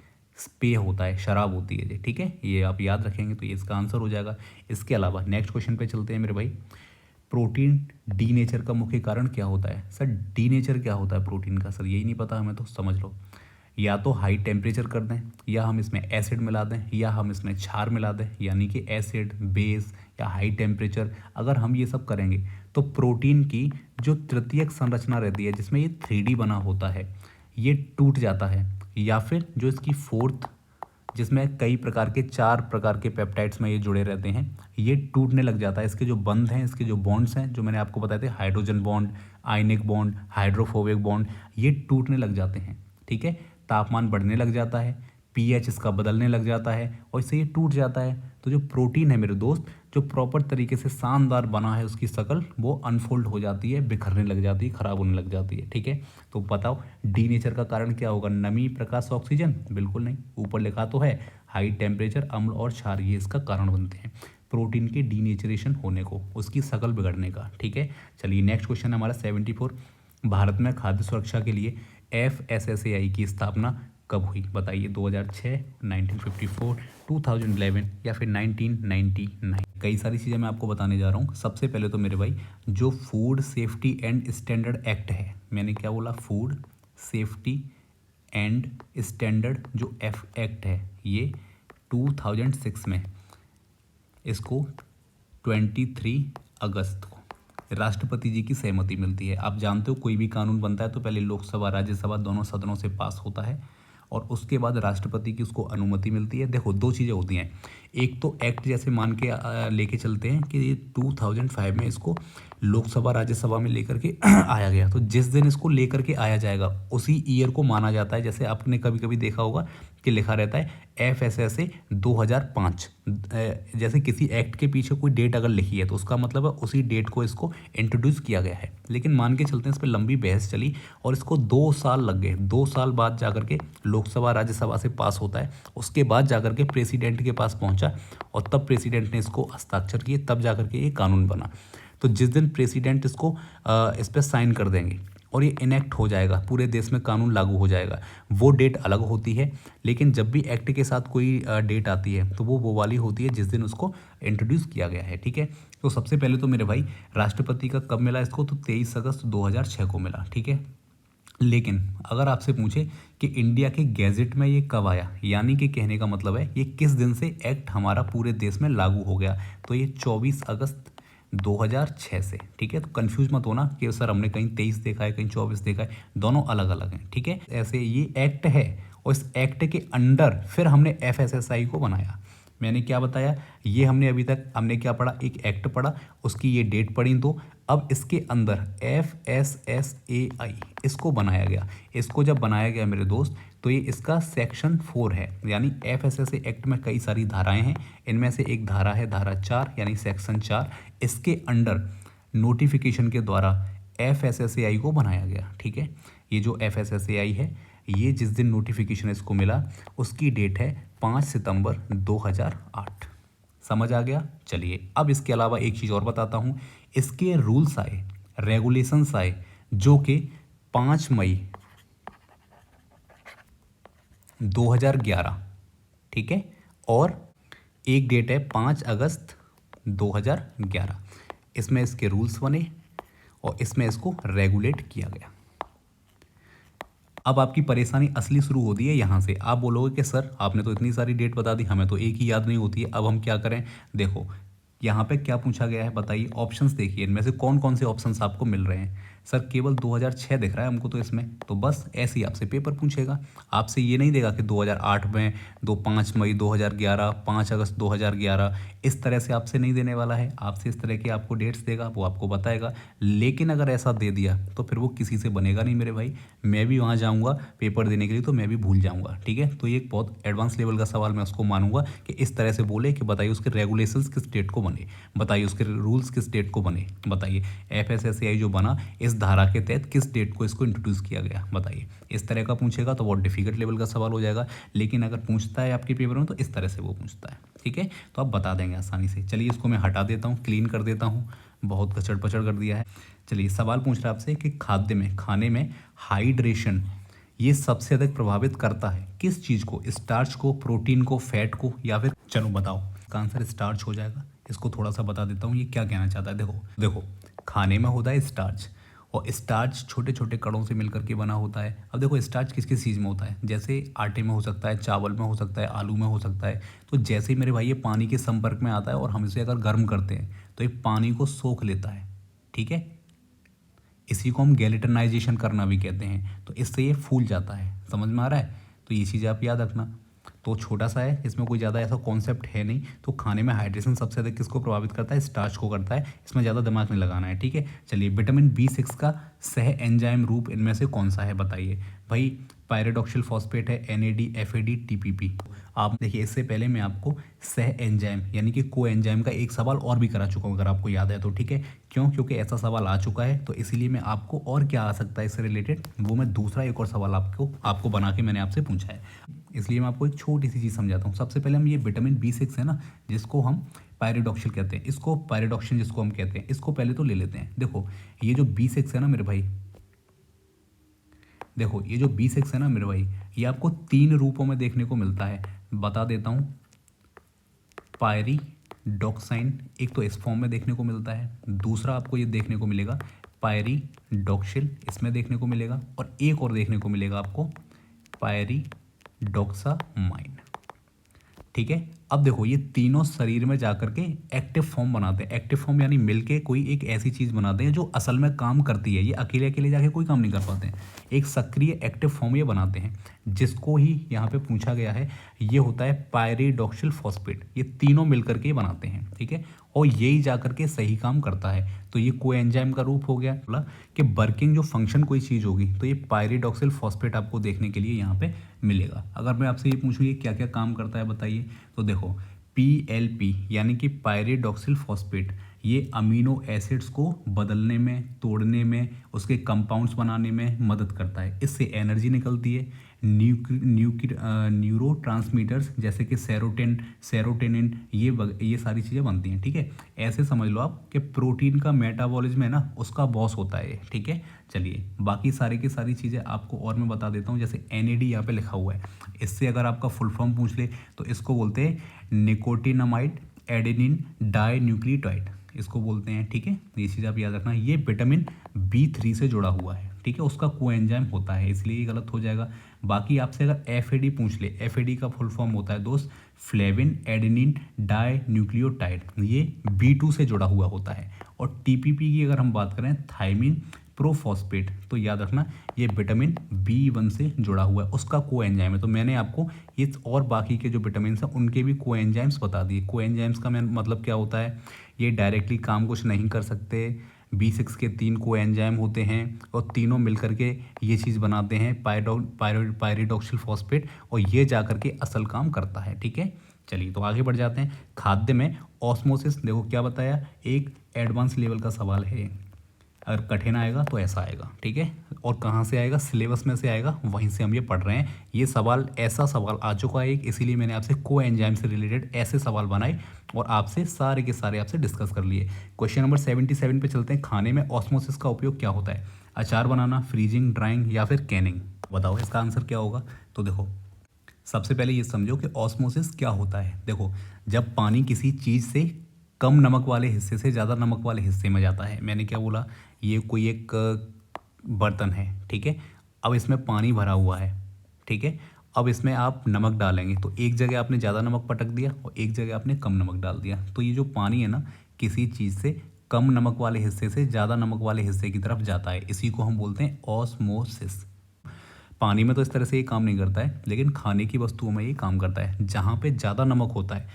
पेय होता है, शराब होती है। ठीक है, ये आप याद रखेंगे तो ये इसका आंसर हो जाएगा। इसके अलावा नेक्स्ट क्वेश्चन पे चलते हैं मेरे भाई। प्रोटीन डी नेचर का मुख्य कारण क्या होता है? सर डी नेचर क्या होता है प्रोटीन का? सर यही नहीं पता हमें, तो समझ लो। या तो हाई टेम्परेचर कर दें, या हम इसमें एसिड मिला दें, या हम इसमें क्षार मिला दें, यानी कि एसिड, बेस या हाई टेम्परेचर। अगर हम ये सब करेंगे तो प्रोटीन की जो तृतीयक संरचना रहती है, जिसमें ये 3D बना होता है, ये टूट जाता है। या फिर जो इसकी फोर्थ, जिसमें कई प्रकार के 4 प्रकार के पेप्टाइड्स में ये जुड़े रहते हैं, ये टूटने लग जाता है। इसके जो बंध हैं, इसके जो बॉन्ड्स हैं, जो मैंने आपको बताए थे, hydrogen bond, ionic bond, hydrophobic bond, ये टूटने लग जाते हैं। ठीक है, तापमान बढ़ने लग जाता है, पीएच इसका बदलने लग जाता है और इससे ये टूट जाता है। तो जो प्रोटीन है मेरे दोस्त, जो प्रॉपर तरीके से शानदार बना है, उसकी शक्ल वो अनफोल्ड हो जाती है, बिखरने लग जाती है, खराब होने लग जाती है। ठीक है, तो बताओ डी नेचर का कारण क्या होगा? नमी, प्रकाश, ऑक्सीजन? बिल्कुल नहीं, ऊपर लिखा तो है हाई टेम्परेचर, अम्ल और क्षार, ये इसका कारण बनते हैं प्रोटीन के डीनेचरेशन होने को, उसकी शक्ल बिगड़ने का। ठीक है, चलिए नेक्स्ट क्वेश्चन है हमारा 74। भारत में खाद्य सुरक्षा के लिए FSSAI की स्थापना कब हुई? बताइए, 2006, 1954, 2011 या फिर 1999? कई सारी चीज़ें मैं आपको बताने जा रहा हूँ। सबसे पहले तो मेरे भाई, जो food safety and standard act है, मैंने क्या बोला? फूड सेफ्टी एंड स्टैंडर्ड जो एक्ट है, ये 2006 में, इसको 23 अगस्त को राष्ट्रपति जी की सहमति मिलती है। आप जानते हो कोई भी कानून बनता है तो पहले लोकसभा, राज्यसभा दोनों सदनों से पास होता है और उसके बाद राष्ट्रपति की उसको अनुमति मिलती है। देखो, दो चीज़ें होती हैं। एक तो एक्ट जैसे मान के लेके चलते हैं कि ये 2005 में इसको लोकसभा राज्यसभा में लेकर के आया गया। तो जिस दिन इसको लेकर के आया जाएगा उसी ईयर को माना जाता है। जैसे आपने कभी कभी देखा होगा कि लिखा रहता है FSSA 2005। जैसे किसी एक्ट के पीछे कोई डेट अगर लिखी है तो उसका मतलब है उसी डेट को इसको इंट्रोड्यूस किया गया है। लेकिन मान के चलते हैं इस पर लंबी बहस चली और इसको 2 साल लग गए। 2 साल बाद जाकर के लोकसभा राज्यसभा से पास होता है, उसके बाद जाकर के प्रेसिडेंट के पास पहुंचा और तब प्रेसिडेंट ने इसको हस्ताक्षर किए, तब जाकर के ये कानून बना। तो जिस दिन प्रेसिडेंट इसको इस पर साइन कर देंगे और ये इनेक्ट हो जाएगा, पूरे देश में कानून लागू हो जाएगा, वो डेट अलग होती है। लेकिन जब भी एक्ट के साथ कोई डेट आती है तो वो वाली होती है जिस दिन उसको इंट्रोड्यूस किया गया है। ठीक है, तो सबसे पहले तो मेरे भाई राष्ट्रपति का कब मिला इसको, तो 23 अगस्त 2006 को मिला। ठीक है, लेकिन अगर आपसे पूछे कि इंडिया के गैजेट में ये कब आया, यानी कि कहने का मतलब है ये किस दिन से एक्ट हमारा पूरे देश में लागू हो गया, तो ये 24 अगस्त 2006 से। ठीक है, तो कंफ्यूज मत होना कि सर हमने कहीं 23 देखा है कहीं 24 देखा है, दोनों अलग अलग हैं। ठीक है, ऐसे ये एक्ट है और इस एक्ट के अंडर फिर हमने FSSAI को बनाया। मैंने क्या बताया, ये हमने अभी तक हमने क्या पढ़ा, एक एक्ट पढ़ा, उसकी ये डेट पढ़ी। तो अब इसके अंदर FSSAI इसको बनाया गया। इसको जब बनाया गया मेरे दोस्त, तो ये इसका सेक्शन 4 है, यानी FSSAI एक्ट में कई सारी धाराएं हैं, इनमें से एक धारा है धारा 4 यानी सेक्शन 4। इसके अंडर नोटिफिकेशन के द्वारा FSSAI को बनाया गया। ठीक है, ये जो FSSAI है, ये जिस दिन नोटिफिकेशन इसको मिला उसकी डेट है 5 सितंबर 2008। समझ आ गया। चलिए अब इसके अलावा एक चीज़ और बताता हूँ। इसके रूल्स आए, रेगुलेशंस आए, जो कि 5 मई 2011। ठीक है, और एक डेट है 5 अगस्त 2011। इसमें इसके रूल्स बने और इसमें इसको रेगुलेट किया गया। अब आपकी परेशानी असली शुरू होती है यहाँ से। आप बोलोगे कि सर आपने तो इतनी सारी डेट बता दी, हमें तो एक ही याद नहीं होती है, अब हम क्या करें। देखो यहाँ पे क्या पूछा गया है बताइए, ऑप्शंस देखिए, इनमें से कौन कौन से ऑप्शंस आपको मिल रहे हैं। सर केवल 2006 दिख रहा है हमको तो इसमें, तो बस ऐसे ही आपसे पेपर पूछेगा। आपसे ये नहीं देगा कि 2008 में 5 मई 2011, 5 अगस्त 2011, इस तरह से आपसे नहीं देने वाला है। आपसे इस तरह की आपको डेट्स देगा, वो आपको बताएगा। लेकिन अगर ऐसा दे दिया तो फिर वो किसी से बनेगा नहीं मेरे भाई। मैं भी वहाँ जाऊँगा पेपर देने के लिए तो मैं भी भूल जाऊँगा। ठीक है, तो ये एक बहुत एडवांस लेवल का सवाल मैं उसको मानूंगा कि इस तरह से बोले कि बताइए उसके रेगुलेशंस किस डेट को बने, बताइए उसके रूल्स किस डेट को बने, बताइए FSSAI जो बना इस धारा के तहत किस डेट को इसको इंट्रोड्यूस किया गया, बताइए। इस तरह का पूछेगा तो बहुत डिफिकल्ट लेवल का सवाल हो जाएगा। लेकिन अगर पूछता है आपके पेपर में तो इस तरह से वो पूछता है। ठीक है, तो आप बता देंगे आसानी से। चलिए इसको मैं हटा देता हूँ, क्लीन कर देता हूँ, बहुत कचड़ पचड़ कर दिया है। चलिए सवाल पूछ रहा है आपसे कि खाने में हाइड्रेशन ये सबसे अधिक प्रभावित करता है किस चीज़ को, स्टार्च को, प्रोटीन को, फैट को, या फिर चलो बताओ। इसका आंसर स्टार्च हो जाएगा। इसको थोड़ा सा बता देता हूँ ये क्या कहना चाहता है। देखो खाने में होता है स्टार्च, और स्टार्च छोटे छोटे कणों से मिलकर के बना होता है। अब देखो स्टार्च किस किस चीज़ में होता है, जैसे आटे में हो सकता है, चावल में हो सकता है, आलू में हो सकता है। तो जैसे ही मेरे भाई ये पानी के संपर्क में आता है और हम इसे अगर गर्म करते हैं तो ये पानी को सोख लेता है। ठीक है, इसी को हम गैलेटनाइजेशन करना भी कहते हैं। तो इससे ये फूल जाता है। समझ में आ रहा है, तो ये चीज़ आप याद रखना। तो छोटा सा है, इसमें कोई ज़्यादा ऐसा कॉन्सेप्ट है नहीं। तो खाने में हाइड्रेशन सबसे अधिक किसको प्रभावित करता है, स्टार्च को करता है। इसमें ज़्यादा दिमाग नहीं लगाना है। ठीक है, चलिए विटामिन B6 का सह एंजाइम रूप इनमें से कौन सा है बताइए। भाई पायरिडॉक्सिल फॉस्फेट है, NAD, FAD, TPP। आप देखिए इससे पहले मैं आपको सह एंजाइम यानी कि को एंजाइम का एक सवाल और भी करा चुका हूँ अगर आपको याद है तो। ठीक है, क्यों, क्योंकि ऐसा सवाल आ चुका है, तो इसीलिए मैं आपको और क्या आ सकता है इससे रिलेटेड वो मैं दूसरा एक और सवाल आपको बना के मैंने आपसे पूछा है। इसलिए मैं आपको एक छोटी सी चीज़ समझाता हूँ। सबसे पहले हम ये विटामिन B6 है ना, जिसको हम पायरिडॉक्सिल कहते हैं, इसको पायरिडॉक्सिन जिसको हम कहते हैं, इसको पहले तो ले लेते हैं। देखो ये जो B6 है ना मेरे भाई, देखो ये जो B6 है ना मेरे भाई, ये आपको 3 रूपों में देखने को मिलता है। बता देता हूँ, पायरिडॉक्साइन एक तो इस फॉर्म में देखने को मिलता है, दूसरा आपको ये देखने को मिलेगा पायरिडॉक्सिल, इसमें देखने को मिलेगा, और एक और देखने को मिलेगा आपको पायरिडॉक्सामाइन। ठीक है, अब देखो ये तीनों शरीर में जाकर के एक्टिव फॉर्म बनाते हैं। एक्टिव फॉर्म यानी मिलके कोई एक ऐसी चीज़ बनाते हैं जो असल में काम करती है। ये अकेले अकेले जाके कोई काम नहीं कर पाते हैं, एक सक्रिय एक्टिव फॉर्म ये बनाते हैं, जिसको ही यहाँ पे पूछा गया है। ये होता है पायरिडॉक्सिल फॉस्फेट, ये तीनों मिलकर के बनाते हैं। ठीक है, और यही जा करके सही काम करता है। तो ये कोएंजाइम का रूप हो गया। बोला कि वर्किंग जो फंक्शन कोई चीज़ होगी तो ये पायरिडॉक्सिल फॉस्फेट आपको देखने के लिए यहाँ पे मिलेगा। अगर मैं आपसे ये पूछूँ ये क्या क्या काम करता है बताइए, तो देखो PLP यानी कि पायरिडॉक्सिल फॉस्फेट ये अमीनो एसिड्स को बदलने में, तोड़ने में, उसके कंपाउंड्स बनाने में मदद करता है। इससे एनर्जी निकलती है। न्यूरो ट्रांसमीटर्स जैसे कि सेरोटेनिन ये सारी चीज़ें बनती हैं। ठीक है, ऐसे समझ लो आप कि प्रोटीन का मेटाबॉलिज्म है ना, उसका बॉस होता है। ठीक है, चलिए बाकी सारी की सारी चीज़ें आपको और मैं बता देता हूँ। जैसे NAD यहाँ पे लिखा हुआ है, इससे अगर आपका फुल फॉर्म पूछ ले तो इसको बोलते हैं निकोटिनामाइड एडेनिन डाई न्यूक्लियोटाइड, इसको बोलते हैं। ठीक है, ये चीज़ आप याद रखना। ये विटामिन B3 से जुड़ा हुआ है। ठीक है, उसका कोएंजाइम होता है, इसलिए ये गलत हो जाएगा। बाकी आपसे अगर FAD पूछ ले, FAD का फुल फॉर्म होता है दोस्त फ्लेविन एडेनिन डाई न्यूक्लियोटाइड, ये B2 से जुड़ा हुआ होता है। और TPP की अगर हम बात करें थायमिन प्रोफॉस्फेट, तो याद रखना ये विटामिन B1 से जुड़ा हुआ है, उसका कोएंजाइम है। तो मैंने आपको ये और बाकी के जो विटामिन हैं उनके भी कोएंजाइम्स बता दिए। कोएंजाइम्स का मतलब क्या होता है, ये डायरेक्टली काम कुछ नहीं कर सकते। B6 के 3 कोएंजाइम होते हैं और तीनों मिलकर के ये चीज़ बनाते हैं पायरिडॉक्सिल फॉस्फेट, और ये जा कर के असल काम करता है। ठीक है, चलिए तो आगे बढ़ जाते हैं। खाद्य में ऑस्मोसिस, देखो क्या बताया, एक एडवांस लेवल का सवाल है। अगर कठिन आएगा तो ऐसा आएगा। ठीक है, और कहाँ से आएगा, सिलेबस में से आएगा, वहीं से हम ये पढ़ रहे हैं। ये सवाल ऐसा सवाल आ चुका है एक, इसीलिए मैंने आपसे कोएंजाइम से रिलेटेड ऐसे सवाल बनाए और आपसे सारे के सारे आपसे डिस्कस कर लिए। क्वेश्चन नंबर 77 पे चलते हैं। खाने में ऑस्मोसिस का उपयोग क्या होता है, अचार बनाना, फ्रीजिंग, ड्राइंग या फिर कैनिंग, बताओ इसका आंसर क्या होगा। तो देखो सबसे पहले ये समझो कि ऑस्मोसिस क्या होता है। देखो जब पानी किसी चीज़ से कम नमक वाले हिस्से से ज़्यादा नमक वाले हिस्से में जाता है, मैंने क्या बोला, ये कोई एक बर्तन है। ठीक है, अब इसमें पानी भरा हुआ है। ठीक है, अब इसमें आप नमक डालेंगे तो एक जगह आपने ज़्यादा नमक पटक दिया और एक जगह आपने कम नमक डाल दिया। तो ये जो पानी है ना, किसी चीज़ से कम नमक वाले हिस्से से ज़्यादा नमक वाले हिस्से की तरफ जाता है, इसी को हम बोलते हैं ऑस्मोसिस। पानी में तो इस तरह से ये काम नहीं करता है, लेकिन खाने की वस्तुओं में ये काम करता है। जहाँ पे ज़्यादा नमक होता है,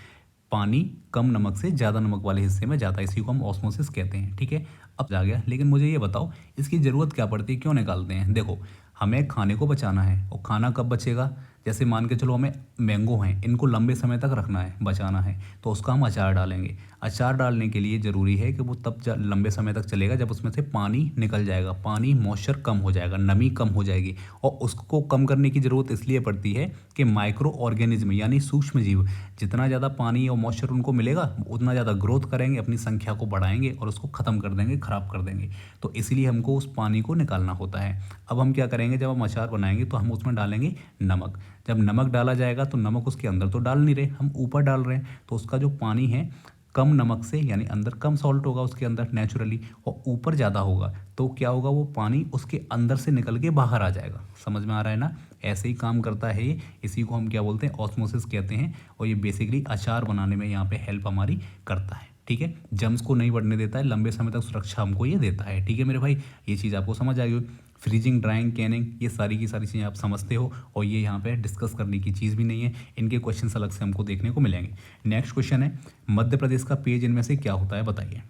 पानी कम नमक से ज़्यादा नमक वाले हिस्से में जाता है, इसी को हम ऑस्मोसिस कहते हैं। ठीक है, अब जा गया, लेकिन मुझे ये बताओ इसकी ज़रूरत क्या पड़ती है, क्यों निकालते हैं। देखो हमें खाने को बचाना है, और खाना कब बचेगा, जैसे मान के चलो हमें मैंगो हैं, इनको लंबे समय तक रखना है, बचाना है, तो उसका हम अचार डालेंगे। अचार डालने के लिए ज़रूरी है कि वो तब लंबे समय तक चलेगा जब उसमें से पानी निकल जाएगा, पानी मॉइस्चर कम हो जाएगा, नमी कम हो जाएगी। और उसको कम करने की ज़रूरत इसलिए पड़ती है कि माइक्रो ऑर्गेनिज्म यानी सूक्ष्म जीव, जितना ज़्यादा पानी और मॉइस्चर उनको मिलेगा उतना ज़्यादा ग्रोथ करेंगे, अपनी संख्या को बढ़ाएंगे और उसको ख़त्म कर देंगे, ख़राब कर देंगे। तो इसलिए हमको उस पानी को निकालना होता है। अब हम क्या करेंगे, जब हम अचार बनाएंगे तो हम उसमें डालेंगे नमक। जब नमक डाला जाएगा तो नमक उसके अंदर तो डाल नहीं रहे, हम ऊपर डाल रहे हैं, तो उसका जो पानी है कम नमक से, यानी अंदर कम सॉल्ट होगा उसके अंदर नेचुरली, और ऊपर ज़्यादा होगा, तो क्या होगा, वो पानी उसके अंदर से निकल के बाहर आ जाएगा। समझ में आ रहा है ना, ऐसे ही काम करता है ये, इसी को हम क्या बोलते हैं, ऑस्मोसिस कहते हैं। और ये बेसिकली अचार बनाने में यहाँ पे हेल्प हमारी करता है। ठीक है, जम्स को नहीं बढ़ने देता है, लंबे समय तक सुरक्षा हमको ये देता है। ठीक है मेरे भाई, ये चीज़ आपको समझ आई होगी। फ्रीजिंग, ड्राइंग, कैनिंग, ये सारी की सारी चीज़ें आप समझते हो, और ये यहाँ पे डिस्कस करने की चीज़ भी नहीं है, इनके क्वेश्चन अलग से हमको देखने को मिलेंगे। नेक्स्ट क्वेश्चन है, मध्य प्रदेश का पेज इनमें से क्या होता है, बताइए।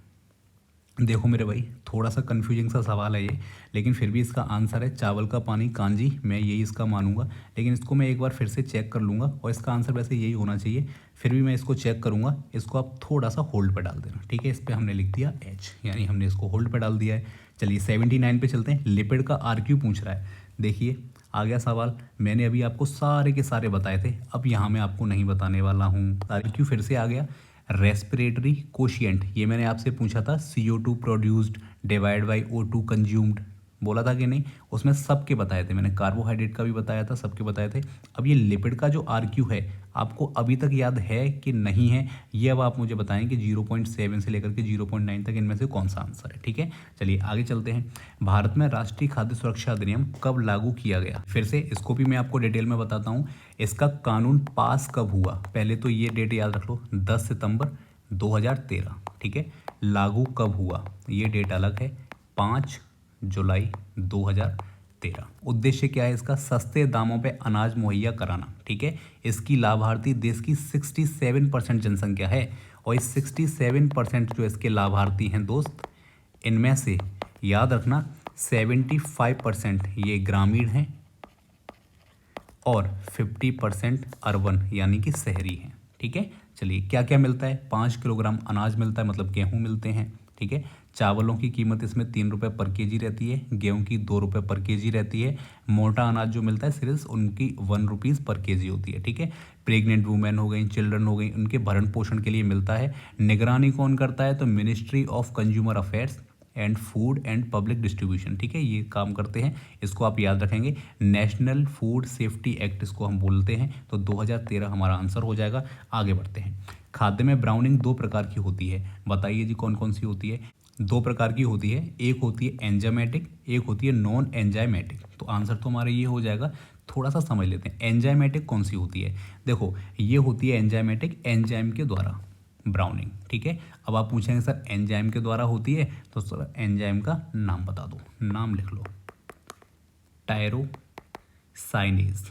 देखो मेरे भाई थोड़ा सा कन्फ्यूजिंग सा सवाल है ये, लेकिन फिर भी इसका आंसर है चावल का पानी, कांजी, मैं यही इसका मानूंगा। लेकिन इसको मैं एक बार फिर से चेक कर लूँगा, और इसका आंसर वैसे यही होना चाहिए, फिर भी मैं इसको चेक करूँगा। इसको आप थोड़ा सा होल्ड पे डाल देना। ठीक है, इस पर हमने लिख दिया H, यानी हमने इसको होल्ड पे डाल दिया है। चलिए 79 पे चलते हैं। लिपिड का RQ पूछ रहा है। देखिए आ गया सवाल, मैंने अभी आपको सारे के सारे बताए थे, अब यहाँ मैं आपको नहीं बताने वाला हूँ। RQ फिर से आ गया। रेस्पिरेटरी कोशिएंट, ये मैंने आपसे पूछा था, CO2 produced divide by O2 consumed, बोला था कि नहीं, उसमें सबके बताए थे मैंने, कार्बोहाइड्रेट का भी बताया था, सबके बताए थे। अब ये लिपिड का जो RQ है आपको अभी तक याद है कि नहीं है, ये अब आप मुझे बताएं कि 0.7 से लेकर के 0.9 तक इनमें से कौन सा आंसर है। ठीक है, चलिए आगे चलते हैं। भारत में राष्ट्रीय खाद्य सुरक्षा अधिनियम कब लागू किया गया, फिर से इसको भी मैं आपको डिटेल में बताता हूँ। इसका कानून पास कब हुआ, पहले तो ये डेट याद रख लो, 10 सितंबर 2013। ठीक है, लागू कब हुआ ये डेट अलग है, 5 जुलाई 2013। 13। उद्देश्य क्या है इसका? सस्ते दामों पे अनाज मुहैया कराना। ठीक है, इसकी लाभार्थी देश की 67% जनसंख्या है और इस 67% जो इसके लाभार्थी हैं दोस्त, इनमें से याद रखना 75% ये ग्रामीण हैं और 50% अर्बन यानी कि शहरी हैं। ठीक है, चलिए क्या क्या मिलता है? 5 किलोग्राम अनाज मिलता है, मतलब गेहूं मिलते हैं। ठीक है, चावलों की कीमत इसमें 3 रुपये पर केजी रहती है, गेहूं की 2 रुपये पर केजी रहती है। मोटा अनाज जो मिलता है सिर्फ उनकी 1 रुपीज़ पर केजी होती है। ठीक है, प्रेग्नेंट वुमेन हो गई, चिल्ड्रन हो गई, उनके भरण पोषण के लिए मिलता है। निगरानी कौन करता है? तो ministry of consumer affairs and food and public distribution. ठीक है, ये काम करते हैं, इसको आप याद रखेंगे। नेशनल फूड सेफ्टी एक्ट इसको हम बोलते हैं। तो 2013 हमारा आंसर हो जाएगा। आगे बढ़ते हैं। खाद्य में ब्राउनिंग 2 प्रकार की होती है, बताइए जी कौन कौन सी होती है? 2 प्रकार की होती है, एक होती है एंजाइमेटिक, एक होती है नॉन एंजाइमेटिक। तो आंसर तो हमारा ये हो जाएगा। थोड़ा सा समझ लेते हैं, एंजाइमेटिक कौन सी होती है? देखो, ये होती है एंजाइमेटिक, एंजाइम के द्वारा ब्राउनिंग। ठीक है, अब आप पूछेंगे सर एंजाइम के द्वारा होती है, तो सर एंजाइम का नाम बता दो, नाम लिख लो। टायरोसाइनेज,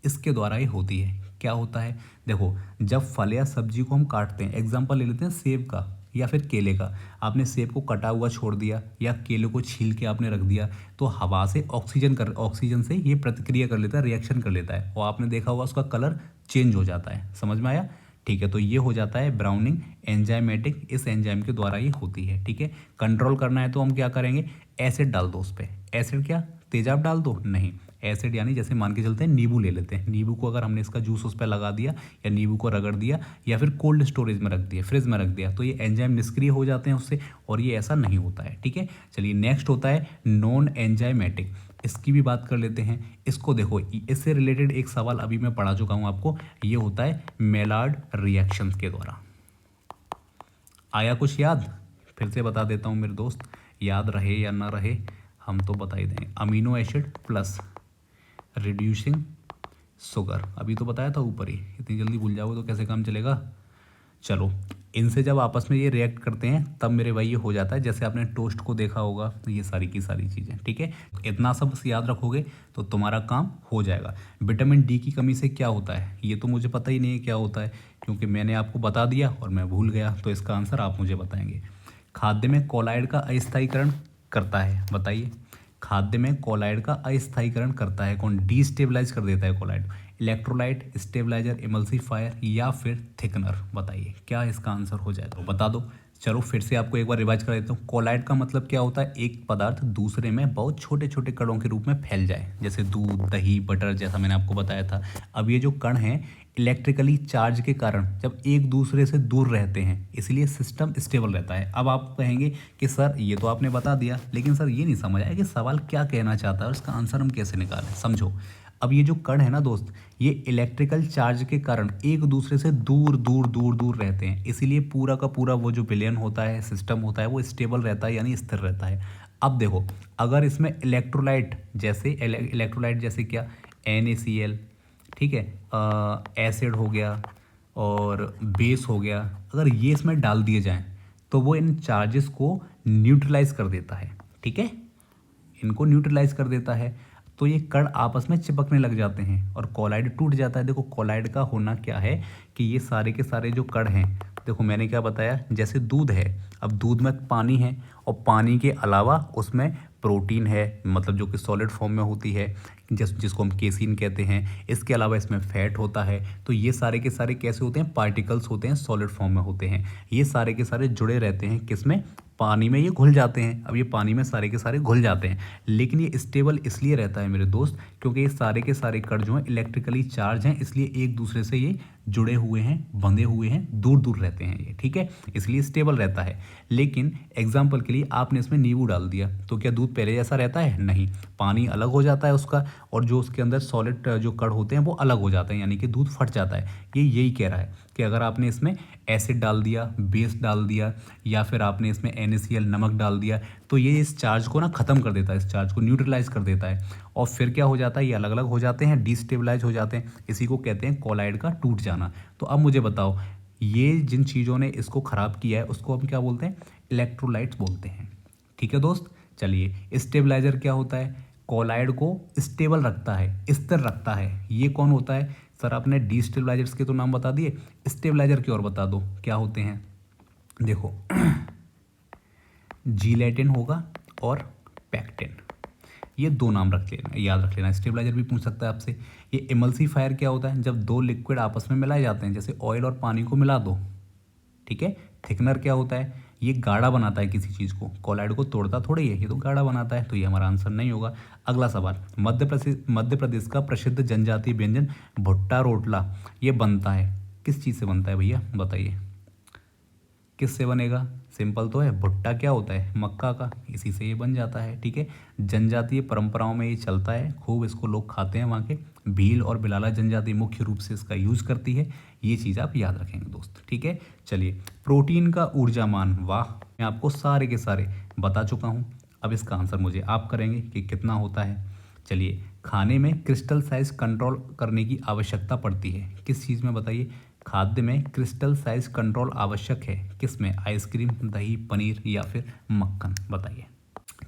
इसके द्वारा ही होती है। क्या होता है? देखो, जब फल या सब्जी को हम काटते हैं, एग्जाम्पल ले लेते हैं सेब का या फिर केले का। आपने सेब को कटा हुआ छोड़ दिया या केले को छील के आपने रख दिया, तो हवा से ऑक्सीजन से ये प्रतिक्रिया कर लेता है, रिएक्शन कर लेता है, और आपने देखा होगा उसका कलर चेंज हो जाता है। समझ में आया? ठीक है, तो ये हो जाता है ब्राउनिंग एंजाइमेटिक, इस एंजाइम के द्वारा ये होती है। ठीक है, कंट्रोल करना है तो हम क्या करेंगे? एसिड डाल दो उस पर। एसिड क्या? तेजाब डाल दो? नहीं, एसिड यानी जैसे मान के चलते हैं नींबू ले लेते हैं। नींबू को अगर हमने इसका जूस उस पर लगा दिया या नींबू को रगड़ दिया या फिर कोल्ड स्टोरेज में रख दिया, फ्रिज में रख दिया, तो ये एंजाइम निष्क्रिय हो जाते हैं उससे, और ये ऐसा नहीं होता है। ठीक है, चलिए नेक्स्ट होता है नॉन एंजाइमेटिक। इसकी भी बात कर लेते हैं। इसको देखो, इससे रिलेटेड एक सवाल अभी मैं पढ़ा चुका हूँ आपको। ये होता है मेलार्ड रिएक्शन के द्वारा। आया कुछ याद? फिर से बता देता हूँ मेरे दोस्त, याद रहे या ना रहे हम तो बता ही देंगे। Amino acid plus reducing sugar, अभी तो बताया था ऊपर ही, इतनी जल्दी भूल जाओगे तो कैसे काम चलेगा? चलो, इनसे जब आपस में ये रिएक्ट करते हैं तब मेरे भाई ये हो जाता है, जैसे आपने टोस्ट को देखा होगा, ये सारी की सारी चीज़ें। ठीक है, इतना सब बस याद रखोगे तो तुम्हारा काम हो जाएगा। विटामिन डी की कमी से क्या होता है? ये तो मुझे पता ही नहीं है क्या होता है, क्योंकि मैंने आपको बता दिया और मैं भूल गया, तो इसका आंसर आप मुझे बताएंगे। खाद्य में कोलाइड का अस्थायीकरण करता है, बताइए। खाद्य में कोलाइड का अस्थायीकरण करता है कौन? डिस्टेबलाइज कर देता है कोलाइड। इलेक्ट्रोलाइट, स्टेबलाइजर, इमल्सीफायर या फिर थिकनर, बताइए क्या इसका आंसर हो जाएगा? तो बता दो। चलो फिर से आपको एक बार रिवाइज कर देता हूँ। कोलाइड का मतलब क्या होता है? एक पदार्थ दूसरे में बहुत छोटे छोटे कणों के रूप में फैल जाए, जैसे दूध, दही, बटर, जैसा मैंने आपको बताया था। अब ये जो कण हैं इलेक्ट्रिकली चार्ज के कारण जब एक दूसरे से दूर रहते हैं, इसलिए सिस्टम स्टेबल रहता है। अब आप कहेंगे कि सर ये तो आपने बता दिया, लेकिन सर ये नहीं समझ आया कि सवाल क्या कहना चाहता है और इसका आंसर हम कैसे निकालें। समझो, अब ये जो कण है ना दोस्त, ये इलेक्ट्रिकल चार्ज के कारण एक दूसरे से दूर दूर दूर दूर रहते हैं, इसीलिए पूरा का पूरा वो जो विलयन होता है, सिस्टम होता है, वो स्टेबल रहता है, यानी स्थिर रहता है। अब देखो, अगर इसमें इलेक्ट्रोलाइट जैसे क्या, NaCl, ठीक है, एसिड हो गया और बेस हो गया, अगर ये इसमें डाल दिए जाएं तो वो इन चार्जेस को न्यूट्रलाइज कर देता है। ठीक है, इनको न्यूट्रलाइज कर देता है, तो ये कण आपस में चिपकने लग जाते हैं और कोलाइड टूट जाता है। देखो, कोलाइड का होना क्या है कि ये सारे के सारे जो कण हैं, देखो मैंने क्या बताया, जैसे दूध है, अब दूध में पानी है और पानी के अलावा उसमें प्रोटीन है, मतलब जो कि सॉलिड फॉर्म में होती है, जिसको हम केसीन कहते हैं। इसके अलावा इसमें फैट होता है। तो ये सारे के सारे कैसे होते हैं? पार्टिकल्स होते हैं, सॉलिड फॉर्म में होते हैं। ये सारे के सारे जुड़े रहते हैं किसमें? पानी में ये घुल जाते हैं। अब ये पानी में सारे के सारे घुल जाते हैं, लेकिन ये स्टेबल इसलिए रहता है मेरे दोस्त, क्योंकि ये सारे के सारे कण जो हैं इलेक्ट्रिकली चार्ज हैं, इसलिए एक दूसरे से ये जुड़े हुए हैं, बंधे हुए हैं, दूर दूर रहते हैं ये। ठीक है, इसलिए स्टेबल रहता है। लेकिन एग्जाम्पल के लिए आपने इसमें नींबू डाल दिया तो क्या दूध पहले जैसा रहता है? नहीं, पानी अलग हो जाता है उसका, और जो उसके अंदर सॉलिड जो कण होते हैं वो अलग हो जाते हैं, यानी कि दूध फट जाता है। ये यही कह रहा है कि अगर आपने इसमें एसिड डाल दिया, बेस डाल दिया, या फिर आपने इसमें NaCl नमक डाल दिया, तो ये इस चार्ज को ना ख़त्म कर देता है, इस चार्ज को न्यूट्रलाइज कर देता है, और फिर क्या हो जाता है? ये अलग अलग हो जाते हैं, डिस्टेबलाइज हो जाते हैं। इसी को कहते हैं कोलाइड का टूट जाना। तो अब मुझे बताओ, ये जिन चीज़ों ने इसको ख़राब किया है उसको हम क्या बोलते हैं? इलेक्ट्रोलाइट्स बोलते हैं। ठीक है दोस्त, चलिए, स्टेबलाइजर क्या होता है? कोलाइड को स्टेबल रखता है, स्थिर रखता है। ये कौन होता है सर? आपने डिस्टेबलाइजर्स के तो नाम बता दिए, स्टेबलाइजर के और बता दो क्या होते हैं। देखो जिलेटिन होगा और पैक्टिन, ये दो नाम रख लेना, याद रख लेना। स्टेबलाइजर भी पूछ सकता है आपसे। ये इमल्सीफायर क्या होता है? जब दो लिक्विड आपस में मिलाए जाते हैं, जैसे ऑयल और पानी को मिला दो, ठीक है। थिकनर क्या होता है? ये गाढ़ा बनाता है किसी चीज़ को, कोलाइड को तोड़ता थोड़ी है, ये तो गाढ़ा बनाता है, तो ये हमारा आंसर नहीं होगा। अगला सवाल, मध्य प्रदेश का प्रसिद्ध जनजातीय व्यंजन भुट्टा रोटला ये बनता है किस चीज़ से बनता है भैया बताइए, किससे बनेगा? सिंपल तो है, भुट्टा क्या होता है? मक्का का, इसी से ये बन जाता है, ठीक है। जनजातीय परंपराओं में ये चलता है खूब, इसको लोग खाते हैं वहाँ के। भील और बिलाला जनजाति मुख्य रूप से इसका यूज़ करती है, ये चीज़ आप याद रखेंगे दोस्त, ठीक है। चलिए, प्रोटीन का ऊर्जामान, वाह, मैं आपको सारे के सारे बता चुका हूँ। अब इसका आंसर मुझे आप करेंगे कि कितना होता है। चलिए, खाने में क्रिस्टल साइज कंट्रोल करने की आवश्यकता पड़ती है किस चीज़ में बताइए? खाद्य में क्रिस्टल साइज कंट्रोल आवश्यक है किस में? आइसक्रीम, दही, पनीर या फिर मक्खन, बताइए।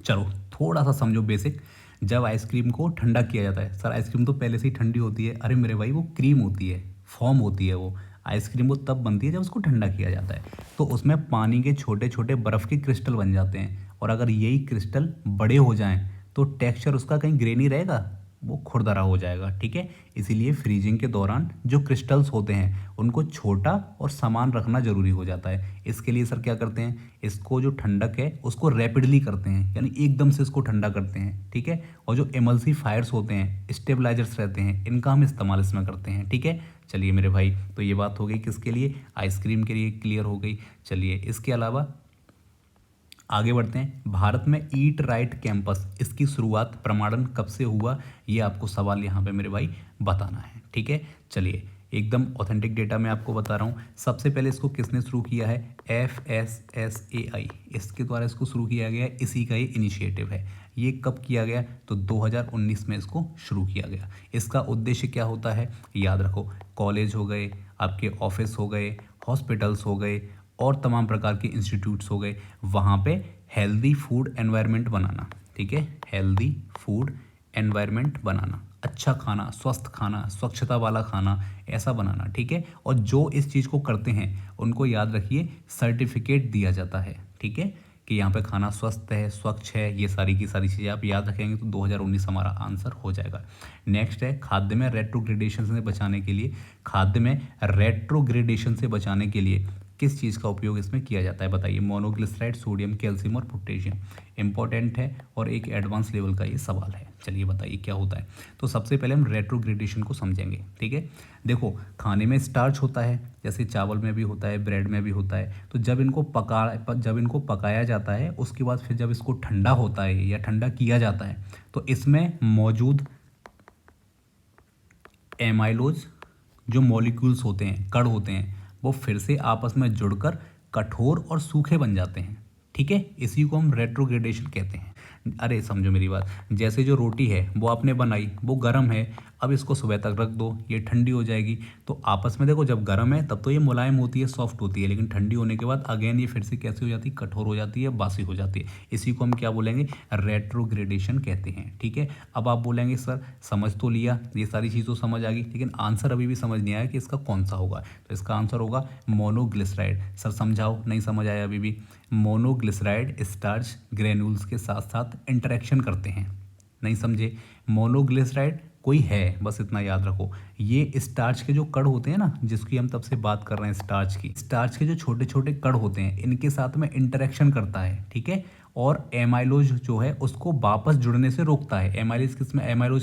चलो थोड़ा सा समझो बेसिक। जब आइसक्रीम को ठंडा किया जाता है, सर आइसक्रीम तो पहले से ही ठंडी होती है, अरे मेरे भाई वो क्रीम होती है, फॉर्म होती है वो। आइसक्रीम वो तब बनती है जब उसको ठंडा किया जाता है, तो उसमें पानी के छोटे छोटे बर्फ़ के क्रिस्टल बन जाते हैं, और अगर यही क्रिस्टल बड़े हो जाएं तो टेक्सचर उसका कहीं ग्रे नहीं रहेगा, वो खुरदरा हो जाएगा, ठीक है। इसीलिए फ्रीजिंग के दौरान जो क्रिस्टल्स होते हैं उनको छोटा और समान रखना ज़रूरी हो जाता है। इसके लिए सर क्या करते हैं, इसको जो ठंडक है उसको रैपिडली करते हैं, यानी एकदम से इसको ठंडा करते हैं, ठीक है। और जो एमल्सीफायर्स होते हैं, स्टेबलाइजर्स रहते हैं, इनका हम इस्तेमाल इसमें करते हैं, ठीक है। चलिए मेरे भाई, तो ये बात हो गई किसके लिए? आइसक्रीम के लिए क्लियर हो गई। चलिए इसके अलावा आगे बढ़ते हैं। भारत में ईट राइट कैंपस, इसकी शुरुआत प्रमाणन कब से हुआ, ये आपको सवाल यहाँ पे मेरे भाई बताना है, ठीक है। चलिए एकदम ऑथेंटिक डेटा मैं आपको बता रहा हूँ। सबसे पहले इसको किसने शुरू किया है? FSSAI, इसके द्वारा इसको शुरू किया गया है, इसी का ये इनिशिएटिव है। ये कब किया गया? तो 2019 में इसको शुरू किया गया। इसका उद्देश्य क्या होता है? याद रखो, कॉलेज हो गए, आपके ऑफिस हो गए, हॉस्पिटल्स हो गए और तमाम प्रकार के इंस्टीट्यूट्स हो गए, वहाँ पे हेल्दी फूड एनवायरनमेंट बनाना, ठीक है। हेल्दी फूड एनवायरनमेंट बनाना, अच्छा खाना, स्वस्थ खाना, स्वच्छता वाला खाना, ऐसा बनाना, ठीक है। और जो इस चीज़ को करते हैं उनको याद रखिए सर्टिफिकेट दिया जाता है, ठीक है, कि यहाँ पे खाना स्वस्थ है, स्वच्छ है, ये सारी की सारी चीज़ें आप याद रखेंगे तो 2019 हमारा आंसर हो जाएगा। नेक्स्ट है, खाद्य में रेट्रोग्रेडेशन से बचाने के लिए, खाद्य में रेट्रोग्रेडेशन से बचाने के लिए किस चीज़ का उपयोग इसमें किया जाता है बताइए? मोनोग्लिसराइड, सोडियम, कैल्शियम और पोटेशियम। इंपॉर्टेंट है और एक एडवांस लेवल का ये सवाल है। चलिए बताइए क्या होता है। तो सबसे पहले हम रेट्रोग्रेडेशन को समझेंगे, ठीक है। देखो, खाने में स्टार्च होता है, जैसे चावल में भी होता है, ब्रेड में भी होता है। तो जब इनको पकाया जाता है, उसके बाद फिर जब इसको ठंडा होता है या ठंडा किया जाता है, तो इसमें मौजूद एमाइलोज जो मॉलिक्यूल्स होते हैं, कण होते हैं, वो फिर से आपस में जुड़कर कठोर और सूखे बन जाते हैं, ठीक है। इसी को हम रेट्रोग्रेडेशन कहते हैं। अरे समझो मेरी बात, जैसे जो रोटी है वो आपने बनाई, वो गर्म है, अब इसको सुबह तक रख दो, ये ठंडी हो जाएगी, तो आपस में देखो, जब गर्म है तब तो ये मुलायम होती है, सॉफ्ट होती है, लेकिन ठंडी होने के बाद अगेन ये फिर से कैसी हो जाती है? कठोर हो जाती है, बासी हो जाती है। इसी को हम क्या बोलेंगे? रेट्रोग्रेडेशन कहते हैं, ठीक है। अब आप बोलेंगे सर समझ तो लिया, ये सारी चीज़ तो समझ आ गई, लेकिन आंसर अभी भी समझ नहीं आया कि इसका कौन सा होगा। तो इसका आंसर होगा मोनोग्लिसराइड। सर समझाओ, नहीं समझ आया अभी भी? मोनोग्लिसराइड स्टार्च ग्रेन्यूल्स के साथ साथ इंटरेक्शन करते हैं, नहीं समझे? मोनोग्लिसराइड कोई है, बस इतना याद रखो। ये स्टार्च के जो कण होते हैं ना, जिसकी हम तब से बात कर रहे हैं स्टार्च की, स्टार्च के जो छोटे छोटे कण होते हैं, इनके साथ में इंटरेक्शन करता है, ठीक है। और एमाइलोज जो है उसको वापस जुड़ने से रोकता है। एमाइलोज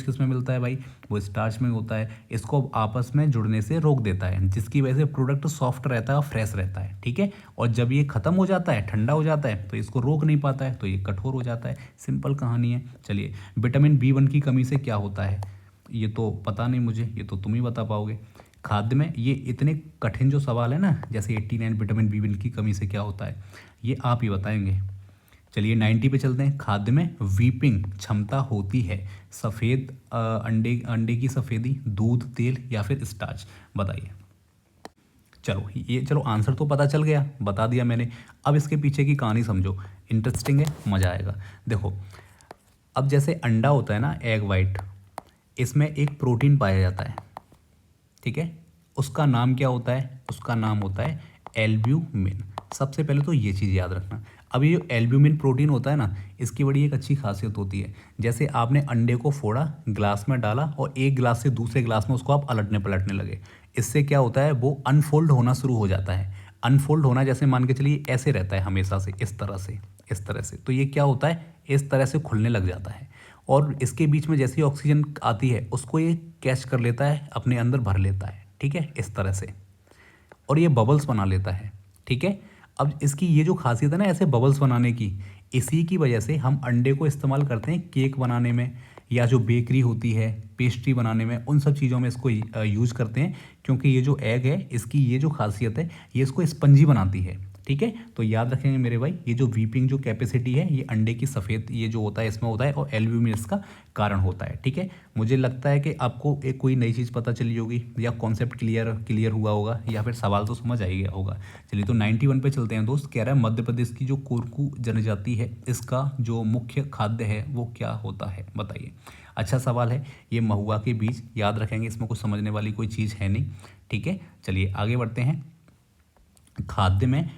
किस में मिलता है भाई? वो स्टार्च में होता है। इसको आपस में जुड़ने से रोक देता है, जिसकी वजह से प्रोडक्ट सॉफ्ट रहता है और फ्रेश रहता है, ठीक है। और जब ये खत्म हो जाता है, ठंडा हो जाता है, तो इसको रोक नहीं पाता है, तो ये कठोर हो जाता है। सिंपल कहानी है। चलिए, विटामिन B1 की कमी से क्या होता है? ये तो पता नहीं मुझे, ये तो तुम ही बता पाओगे। खाद्य में, ये इतने कठिन जो सवाल है ना, जैसे 89 विटामिन B1 की कमी से क्या होता है, ये आप ही बताएंगे। चलिए 90 पे चलते हैं। खाद्य में वीपिंग क्षमता होती है, सफ़ेद अंडे की सफ़ेदी, दूध, तेल या फिर स्टार्च, बताइए। चलो आंसर तो पता चल गया, बता दिया मैंने। अब इसके पीछे की कहानी समझो, इंटरेस्टिंग है, मज़ा आएगा। देखो, अब जैसे अंडा होता है ना, एग वाइट, इसमें एक प्रोटीन पाया जाता है, ठीक है, उसका नाम क्या होता है? उसका नाम होता है एल्ब्यूमिन। सबसे पहले तो ये चीज़ याद रखना। अब ये जो एल्ब्यूमिन प्रोटीन होता है ना, इसकी बड़ी एक अच्छी खासियत होती है। जैसे आपने अंडे को फोड़ा, ग्लास में डाला और एक ग्लास से दूसरे ग्लास में उसको आप अलटने पलटने लगे, इससे क्या होता है, वो अनफोल्ड होना शुरू हो जाता है। अनफोल्ड होना जैसे मान के चलिए ऐसे रहता है हमेशा से, इस तरह से, इस तरह से, तो ये क्या होता है, इस तरह से खुलने लग जाता है। और इसके बीच में जैसी ऑक्सीजन आती है उसको ये कैच कर लेता है, अपने अंदर भर लेता है, ठीक है, इस तरह से, और ये बबल्स बना लेता है, ठीक है। अब इसकी ये जो खासियत है ना ऐसे बबल्स बनाने की, इसी की वजह से हम अंडे को इस्तेमाल करते हैं केक बनाने में, या जो बेकरी होती है पेस्ट्री बनाने में, उन सब चीज़ों में इसको यूज़ करते हैं, क्योंकि ये जो एग है इसकी ये जो खासियत है, ये इसको स्पंजी बनाती है, ठीक है। तो याद रखेंगे मेरे भाई, ये जो वीपिंग जो कैपेसिटी है, ये अंडे की सफ़ेद ये जो होता है इसमें होता है, और एल्ब्यूमिन इसका कारण होता है, ठीक है। मुझे लगता है कि आपको एक कोई नई चीज़ पता चली होगी, या कॉन्सेप्ट क्लियर हुआ होगा, या फिर सवाल तो समझ आ ही गया होगा। चलिए तो 91 पे चलते हैं दोस्त। कह रहा है मध्य प्रदेश की जो कोरकू जनजाति है, इसका जो मुख्य खाद्य है वो क्या होता है, बताइए। अच्छा सवाल है ये, महुआ के बीज, याद रखेंगे, इसमें कुछ समझने वाली कोई चीज़ है नहीं, ठीक है। चलिए आगे बढ़ते हैं। खाद्य में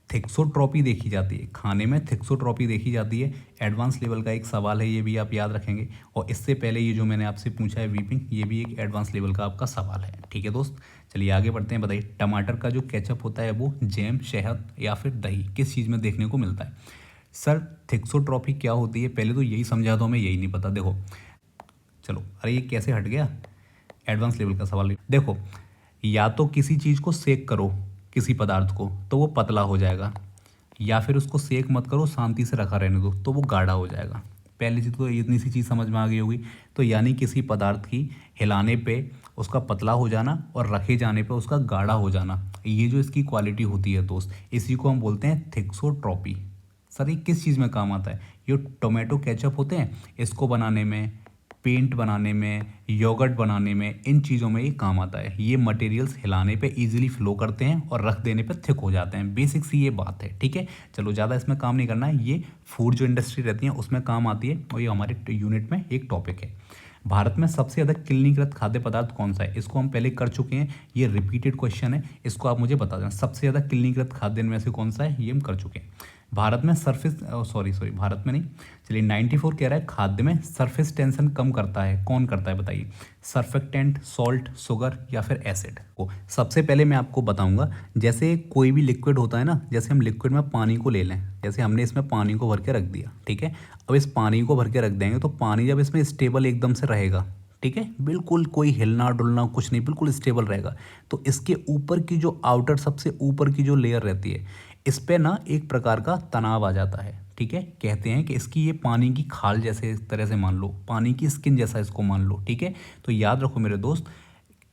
थिक्सोट्रॉपी देखी जाती है, खाने में थिक्सोट्रॉपी देखी जाती है, एडवांस लेवल का एक सवाल है, ये भी आप याद रखेंगे। और इससे पहले ये जो मैंने आपसे पूछा है वीपिंग, ये भी एक एडवांस लेवल का आपका सवाल है, ठीक है दोस्त। चलिए आगे बढ़ते हैं। बताइए टमाटर का जो केचप होता है वो जैम, शहद या फिर दही, किस चीज़ में देखने को मिलता है? सर थिक्सोट्रॉपी क्या होती है, पहले तो यही समझा दो, हमें यही नहीं पता। देखो चलो, अरे ये कैसे हट गया, एडवांस लेवल का सवाल। देखो, या तो किसी चीज़ को सेक करो, किसी पदार्थ को, तो वो पतला हो जाएगा, या फिर उसको सेक मत करो, शांति से रखा रहने दो, तो वो गाढ़ा हो जाएगा। पहली चीज़ तो इतनी सी चीज़ समझ में आ गई होगी। तो यानी किसी पदार्थ की हिलाने पे उसका पतला हो जाना और रखे जाने पे उसका गाढ़ा हो जाना, ये जो इसकी क्वालिटी होती है दोस्त, इसी को हम बोलते हैं थिक्सोट्रॉपी। सर ये किस चीज़ में काम आता है? ये टोमेटो केचप होते हैं, इसको बनाने में, पेंट बनाने में, योगर्ट बनाने में, इन चीज़ों में ये काम आता है। ये मटेरियल्स हिलाने पे इजीली फ्लो करते हैं और रख देने पे थिक हो जाते हैं, बेसिक सी ये बात है, ठीक है। चलो ज़्यादा इसमें काम नहीं करना है, ये फूड जो इंडस्ट्री रहती है उसमें काम आती है, और ये हमारे यूनिट में एक टॉपिक है। भारत में सबसे ज़्यादा किल्नीकृत खाद्य पदार्थ कौन सा है? इसको हम पहले कर चुके हैं, ये रिपीटेड क्वेश्चन है, इसको आप मुझे बता देना। सबसे ज़्यादा किल्नीकृत खाद्य में से कौन सा है, ये हम कर चुके हैं। भारत में सरफेस सॉरी भारत में नहीं, चलिए 94 कह रहा है खाद्य में सरफेस टेंशन कम करता है, कौन करता है बताइए? सर्फेक्टेंट, सॉल्ट, शुगर या फिर एसिड को? सबसे पहले मैं आपको बताऊंगा, जैसे कोई भी लिक्विड होता है ना, जैसे हम लिक्विड में पानी को ले लें, जैसे हमने इसमें पानी को भर के रख दिया, ठीक है। अब इस पानी को भर के रख देंगे तो पानी जब इसमें स्टेबल एकदम से रहेगा, ठीक है, बिल्कुल कोई हिलना डुलना कुछ नहीं, बिल्कुल स्टेबल रहेगा, तो इसके ऊपर की जो आउटर सबसे ऊपर की जो लेयर रहती है, इस पे ना एक प्रकार का तनाव आ जाता है, ठीक है। कहते हैं कि इसकी ये पानी की खाल जैसे, इस तरह से मान लो, पानी की स्किन जैसा इसको मान लो, ठीक है। तो याद रखो मेरे दोस्त,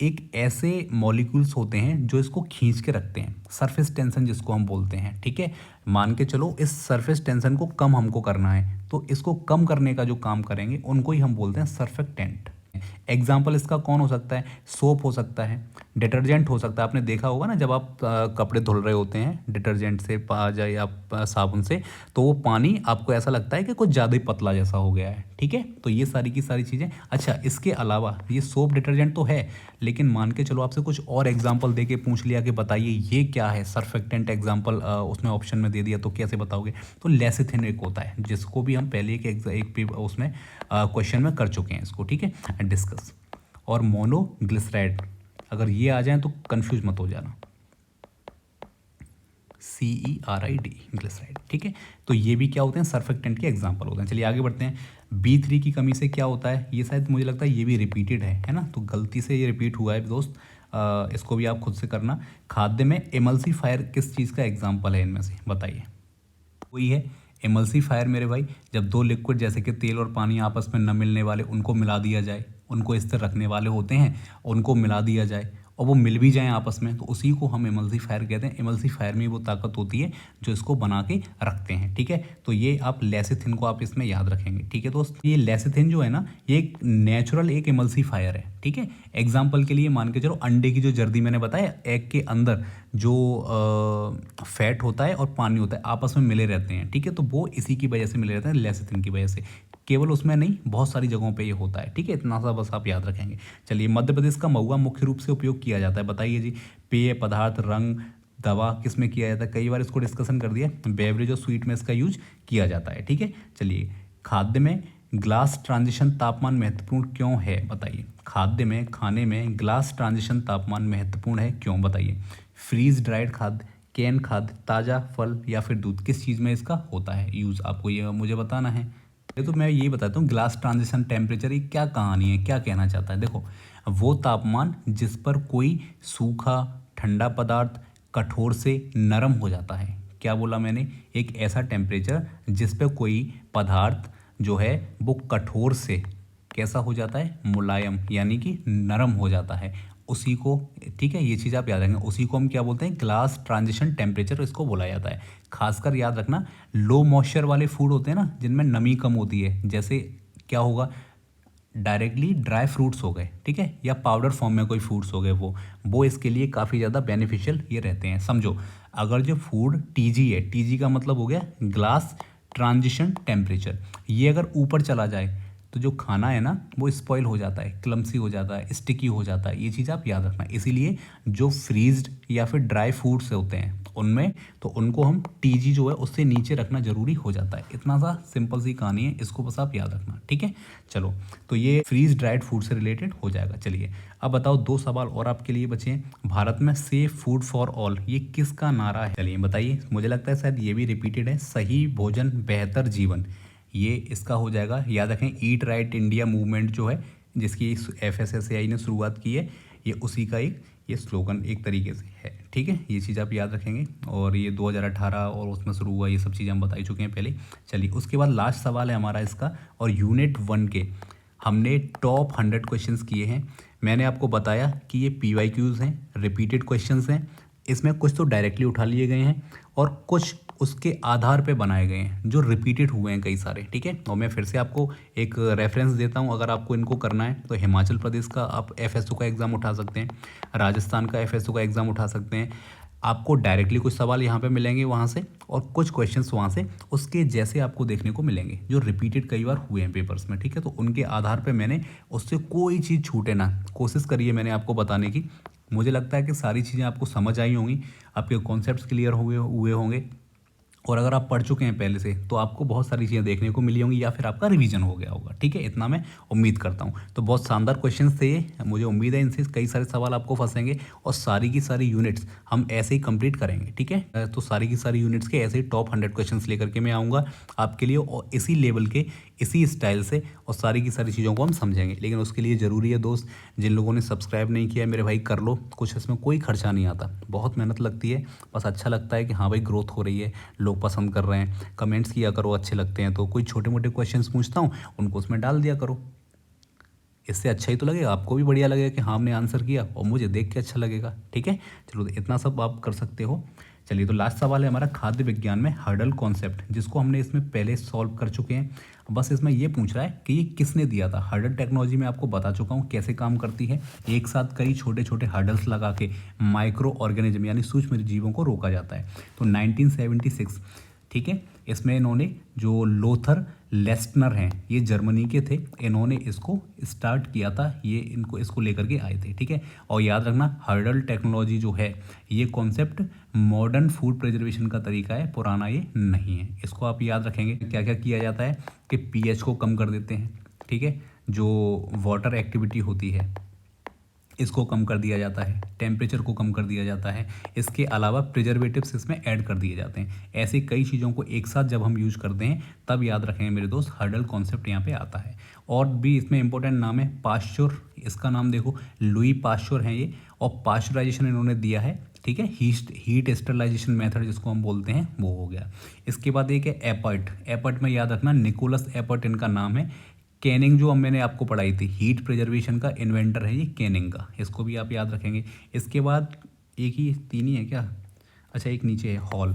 एक ऐसे मॉलिक्यूल्स होते हैं जो इसको खींच के रखते हैं, सरफेस टेंशन जिसको हम बोलते हैं, ठीक है। मान के चलो इस सरफेस टेंशन को कम हमको करना है, तो इसको कम करने का जो काम करेंगे उनको ही हम बोलते हैं सर्फेक्टेंट। एग्जाम्पल इसका कौन हो सकता है? सोप हो सकता है, डिटर्जेंट हो सकता है। आपने देखा होगा ना, जब आप कपड़े धुल रहे होते हैं डिटर्जेंट से जाए आप साबुन से, तो वो पानी आपको ऐसा लगता है कि कुछ ज़्यादा ही पतला जैसा हो गया है, ठीक है। तो ये सारी की सारी चीज़ें। अच्छा, इसके अलावा ये सोप डिटर्जेंट तो है, लेकिन मान के चलो आपसे कुछ और एग्जाम्पल दे के पूछ लिया कि बताइए ये क्या है सर्फेक्टेंट, एग्जाम्पल उसमें ऑप्शन में दे दिया, तो कैसे बताओगे? तो लेसिथिन एक होता है, जिसको भी हम पहले एक उसमें क्वेश्चन में कर चुके हैं इसको, ठीक है, डिस्कस। और मोनोग्लिसराइड, अगर ये आ जाए तो कंफ्यूज मत हो जाना, CERID, ग्लिसराइड, ठीक है। तो ये भी क्या होते हैं, सर्फेक्टेंट के एग्जाम्पल होते हैं। चलिए आगे बढ़ते हैं। B3 की कमी से क्या होता है? ये शायद मुझे लगता है ये भी रिपीटेड है ना, तो गलती से ये रिपीट हुआ है दोस्त, इसको भी आप खुद से करना। खाद्य में एमल्सीफायर किस चीज़ का एग्जाम्पल है इनमें से, बताइए? वही है एमल्सीफायर मेरे भाई, जब दो लिक्विड जैसे कि तेल और पानी आपस में न मिलने वाले, उनको मिला दिया जाए, उनको इस तरह रखने वाले होते हैं, उनको मिला दिया जाए, और वो मिल भी जाएँ आपस में, तो उसी को हम एमल्सीफायर कहते हैं। एमल्सीफायर में वो ताकत होती है जो इसको बना के रखते हैं, ठीक है। तो ये आप लेसिथिन को आप इसमें याद रखेंगे, ठीक है दोस्त। ये लेसिथिन जो है ना, ये एक नेचुरल एक एमल्सीफायर है, ठीक है। एग्जाम्पल के लिए मान के चलो, अंडे की जो जर्दी मैंने बताया, एग के अंदर जो फैट होता है और पानी होता है आपस में मिले रहते हैं, ठीक है। तो वो इसी की वजह से मिले रहते हैं, लेसिथिन की वजह से। केवल उसमें नहीं, बहुत सारी जगहों पे ये होता है, ठीक है। इतना सा बस आप याद रखेंगे। चलिए, मध्य प्रदेश का महुआ मुख्य रूप से उपयोग किया जाता है, बताइए जी। पेय पदार्थ, रंग, दवा किस में किया जाता है? कई बार इसको डिस्कशन कर दिया। बेवरेज और स्वीट में इसका यूज किया जाता है, ठीक है। चलिए, खाद्य में ग्लास ट्रांजिशन तापमान महत्वपूर्ण क्यों है? बताइए। खाद्य में, खाने में ग्लास ट्रांजिशन तापमान महत्वपूर्ण है, क्यों? बताइए। फ्रीज ड्राइड खाद्य, कैन खाद्य, ताज़ा फल या फिर दूध, किस चीज़ में इसका होता है यूज़? आपको ये मुझे बताना है। ये तो मैं ये बताता हूँ, ग्लास ट्रांजिशन टेम्परेचर ये क्या कहानी है, क्या कहना चाहता है? देखो, वो तापमान जिस पर कोई सूखा ठंडा पदार्थ कठोर से नरम हो जाता है। क्या बोला मैंने? एक ऐसा टेम्परेचर जिस पे कोई पदार्थ जो है वो कठोर से कैसा हो जाता है? मुलायम, यानी कि नरम हो जाता है, उसी को, ठीक है, ये चीज़ आप याद रखेंगे। उसी को हम क्या बोलते हैं? ग्लास ट्रांजिशन टेम्परेचर इसको बोला जाता है। खासकर याद रखना, लो मॉइस्चर वाले फूड होते हैं ना, जिनमें नमी कम होती है, जैसे क्या होगा, डायरेक्टली ड्राई फ्रूट्स हो गए, ठीक है, या पाउडर फॉर्म में कोई फ्रूट्स हो गए, वो इसके लिए काफ़ी ज़्यादा बेनिफिशियल ये रहते हैं। समझो, अगर जो फूड टीजी है, टीजी का मतलब हो गया ग्लास ट्रांजिशन टेम्परेचर, ये अगर ऊपर चला जाए तो जो खाना है ना वो स्पॉइल हो जाता है, क्लम्सी हो जाता है, स्टिकी हो जाता है। ये चीज़ आप याद रखना। इसीलिए जो फ्रीज्ड या फिर ड्राई फ्रूट्स होते हैं उनमें, तो उनको हम टीजी जो है उससे नीचे रखना ज़रूरी हो जाता है। इतना सा सिंपल सी कहानी है, इसको बस आप याद रखना, ठीक है। चलो, तो ये फ्रीज ड्राइड फूड से रिलेटेड हो जाएगा। चलिए, अब बताओ, 2 सवाल और आपके लिए बचे हैं। भारत में सेफ फूड फॉर ऑल, ये किसका नारा है? चलिए बताइए। मुझे लगता है शायद ये भी रिपीटेड है। सही भोजन बेहतर जीवन, ये इसका हो जाएगा। याद रखें, ईट राइट इंडिया मूवमेंट जो है, जिसकी FSSAI ने शुरुआत की है, ये उसी का एक ये स्लोगन एक तरीके से है, ठीक है। ये चीज़ आप याद रखेंगे। और ये 2018 और उसमें शुरू हुआ, ये सब चीज़ें हम बता ही चुके हैं पहले। चलिए, उसके बाद लास्ट सवाल है हमारा इसका, और यूनिट 1 के हमने टॉप 100 क्वेश्चंस किए हैं। मैंने आपको बताया कि ये PYQs हैं, रिपीटेड क्वेश्चंस हैं। इसमें कुछ तो डायरेक्टली उठा लिए गए हैं और कुछ उसके आधार पे बनाए गए हैं जो रिपीटेड हुए हैं कई सारे, ठीक है। और मैं फिर से आपको एक रेफरेंस देता हूँ, अगर आपको इनको करना है तो हिमाचल प्रदेश का आप FSO का एग्ज़ाम उठा सकते हैं, राजस्थान का FSO का एग्ज़ाम उठा सकते हैं। आपको डायरेक्टली कुछ सवाल यहाँ पे मिलेंगे वहाँ से, और कुछ क्वेश्चंस वहाँ से उसके जैसे आपको देखने को मिलेंगे जो रिपीटेड कई बार हुए हैं पेपर्स में, ठीक है। तो उनके आधार पे मैंने उससे कोई चीज़ छूटे ना, कोशिश करिए मैंने आपको बताने की। मुझे लगता है कि सारी चीज़ें आपको समझ आई होंगी, आपके कॉन्सेप्ट्स क्लियर हुए होंगे, और अगर आप पढ़ चुके हैं पहले से तो आपको बहुत सारी चीज़ें देखने को मिली होंगी, या फिर आपका रिवीजन हो गया होगा, ठीक है। इतना मैं उम्मीद करता हूँ। तो बहुत शानदार क्वेश्चंस थे ये, मुझे उम्मीद है इनसे कई सारे सवाल आपको फंसेंगे, और सारी की सारी यूनिट्स हम ऐसे ही कंप्लीट करेंगे, ठीक है। तो सारी की सारी यूनिट्स के ऐसे ही टॉप 100 क्वेश्चंस लेकर के मैं आऊँगा आपके लिए, और इसी लेवल के, इसी स्टाइल से, और सारी की सारी चीज़ों को हम समझेंगे। लेकिन उसके लिए ज़रूरी है दोस्त, जिन लोगों ने सब्सक्राइब नहीं किया मेरे भाई, कर लो। कुछ इसमें कोई खर्चा नहीं आता, बहुत मेहनत लगती है, बस अच्छा लगता है कि हाँ भाई ग्रोथ हो रही है, लोग पसंद कर रहे हैं। कमेंट्स किया करो, अच्छे लगते हैं तो। कोई छोटे मोटे क्वेश्चंस पूछता हूँ, उनको उसमें डाल दिया करो, इससे अच्छा ही तो लगेगा, आपको भी बढ़िया लगेगा कि हाँ हमने आंसर किया, और मुझे देख के अच्छा लगेगा, ठीक है। चलो, तो इतना सब आप कर सकते हो। चलिए, तो लास्ट सवाल है हमारा, खाद्य विज्ञान में हर्डल कॉन्सेप्ट, जिसको हमने इसमें पहले सॉल्व कर चुके हैं। बस इसमें ये पूछ रहा है कि ये किसने दिया था। हर्डल टेक्नोलॉजी में आपको बता चुका हूँ कैसे काम करती है। एक साथ कई छोटे छोटे हर्डल्स लगा के माइक्रो ऑर्गेनिज्म यानी सूक्ष्म जीवों को रोका जाता है। तो 1976, ठीक है, इसमें इन्होंने जो लोथर लेस्टनर हैं, ये जर्मनी के थे, इन्होंने इसको स्टार्ट किया था, ये इसको लेकर के आए थे, ठीक है। और याद रखना, हर्डल टेक्नोलॉजी जो है, ये कॉन्सेप्ट मॉडर्न फूड प्रिजर्वेशन का तरीका है, पुराना ये नहीं है। इसको आप याद रखेंगे। क्या क्या किया जाता है कि pH को कम कर देते हैं, ठीक है, जो वाटर एक्टिविटी होती है इसको कम कर दिया जाता है, टेम्परेचर को कम कर दिया जाता है, इसके अलावा प्रिजर्वेटिव्स इसमें ऐड कर दिए जाते हैं। ऐसे कई चीज़ों को एक साथ जब हम यूज़ करते हैं तब याद रखेंगे मेरे दोस्त, हर्डल कॉन्सेप्ट यहाँ पे आता है। और भी इसमें इंपॉर्टेंट नाम है पाश्चर, इसका नाम देखो, लुई पाश्चर हैं ये, और पाश्चराइजेशन इन्होंने दिया है, ठीक है। हीट स्टरलाइजेशन मेथड जिसको हम बोलते हैं वो हो गया। इसके बाद एक है एपर्ट, एपर्ट में याद रखना निकोलस एपर्ट इनका नाम है। कैनिंग जो मैंने आपको पढ़ाई थी, हीट प्रिजर्वेशन का इन्वेंटर है ये कैनिंग का, इसको भी आप याद रखेंगे। इसके बाद एक ही 3 ही है क्या, अच्छा एक नीचे है हॉल,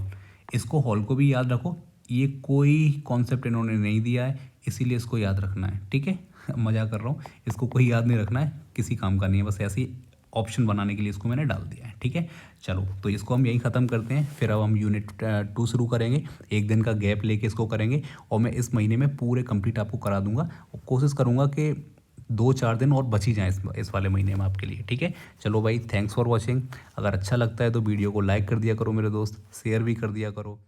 इसको हॉल को भी याद रखो। ये कोई कॉन्सेप्ट इन्होंने नहीं दिया है, इसीलिए इसको याद रखना है, ठीक है। मज़ा कर रहा हूँ, इसको कोई याद नहीं रखना है, किसी काम का नहीं है, बस ऐसे ही ऑप्शन बनाने के लिए इसको मैंने डाल दिया है, ठीक है। चलो तो इसको हम यहीं ख़त्म करते हैं, फिर अब हम यूनिट 2 शुरू करेंगे। एक दिन का गैप लेके इसको करेंगे और मैं इस महीने में पूरे कंप्लीट आपको करा दूंगा और कोशिश करूंगा कि 2-4 दिन और बच ही जाएँ इस वाले महीने में आपके लिए, ठीक है। चलो भाई, थैंक्स फॉर वॉचिंग। अगर अच्छा लगता है तो वीडियो को लाइक कर दिया करो मेरे दोस्त, शेयर भी कर दिया करो।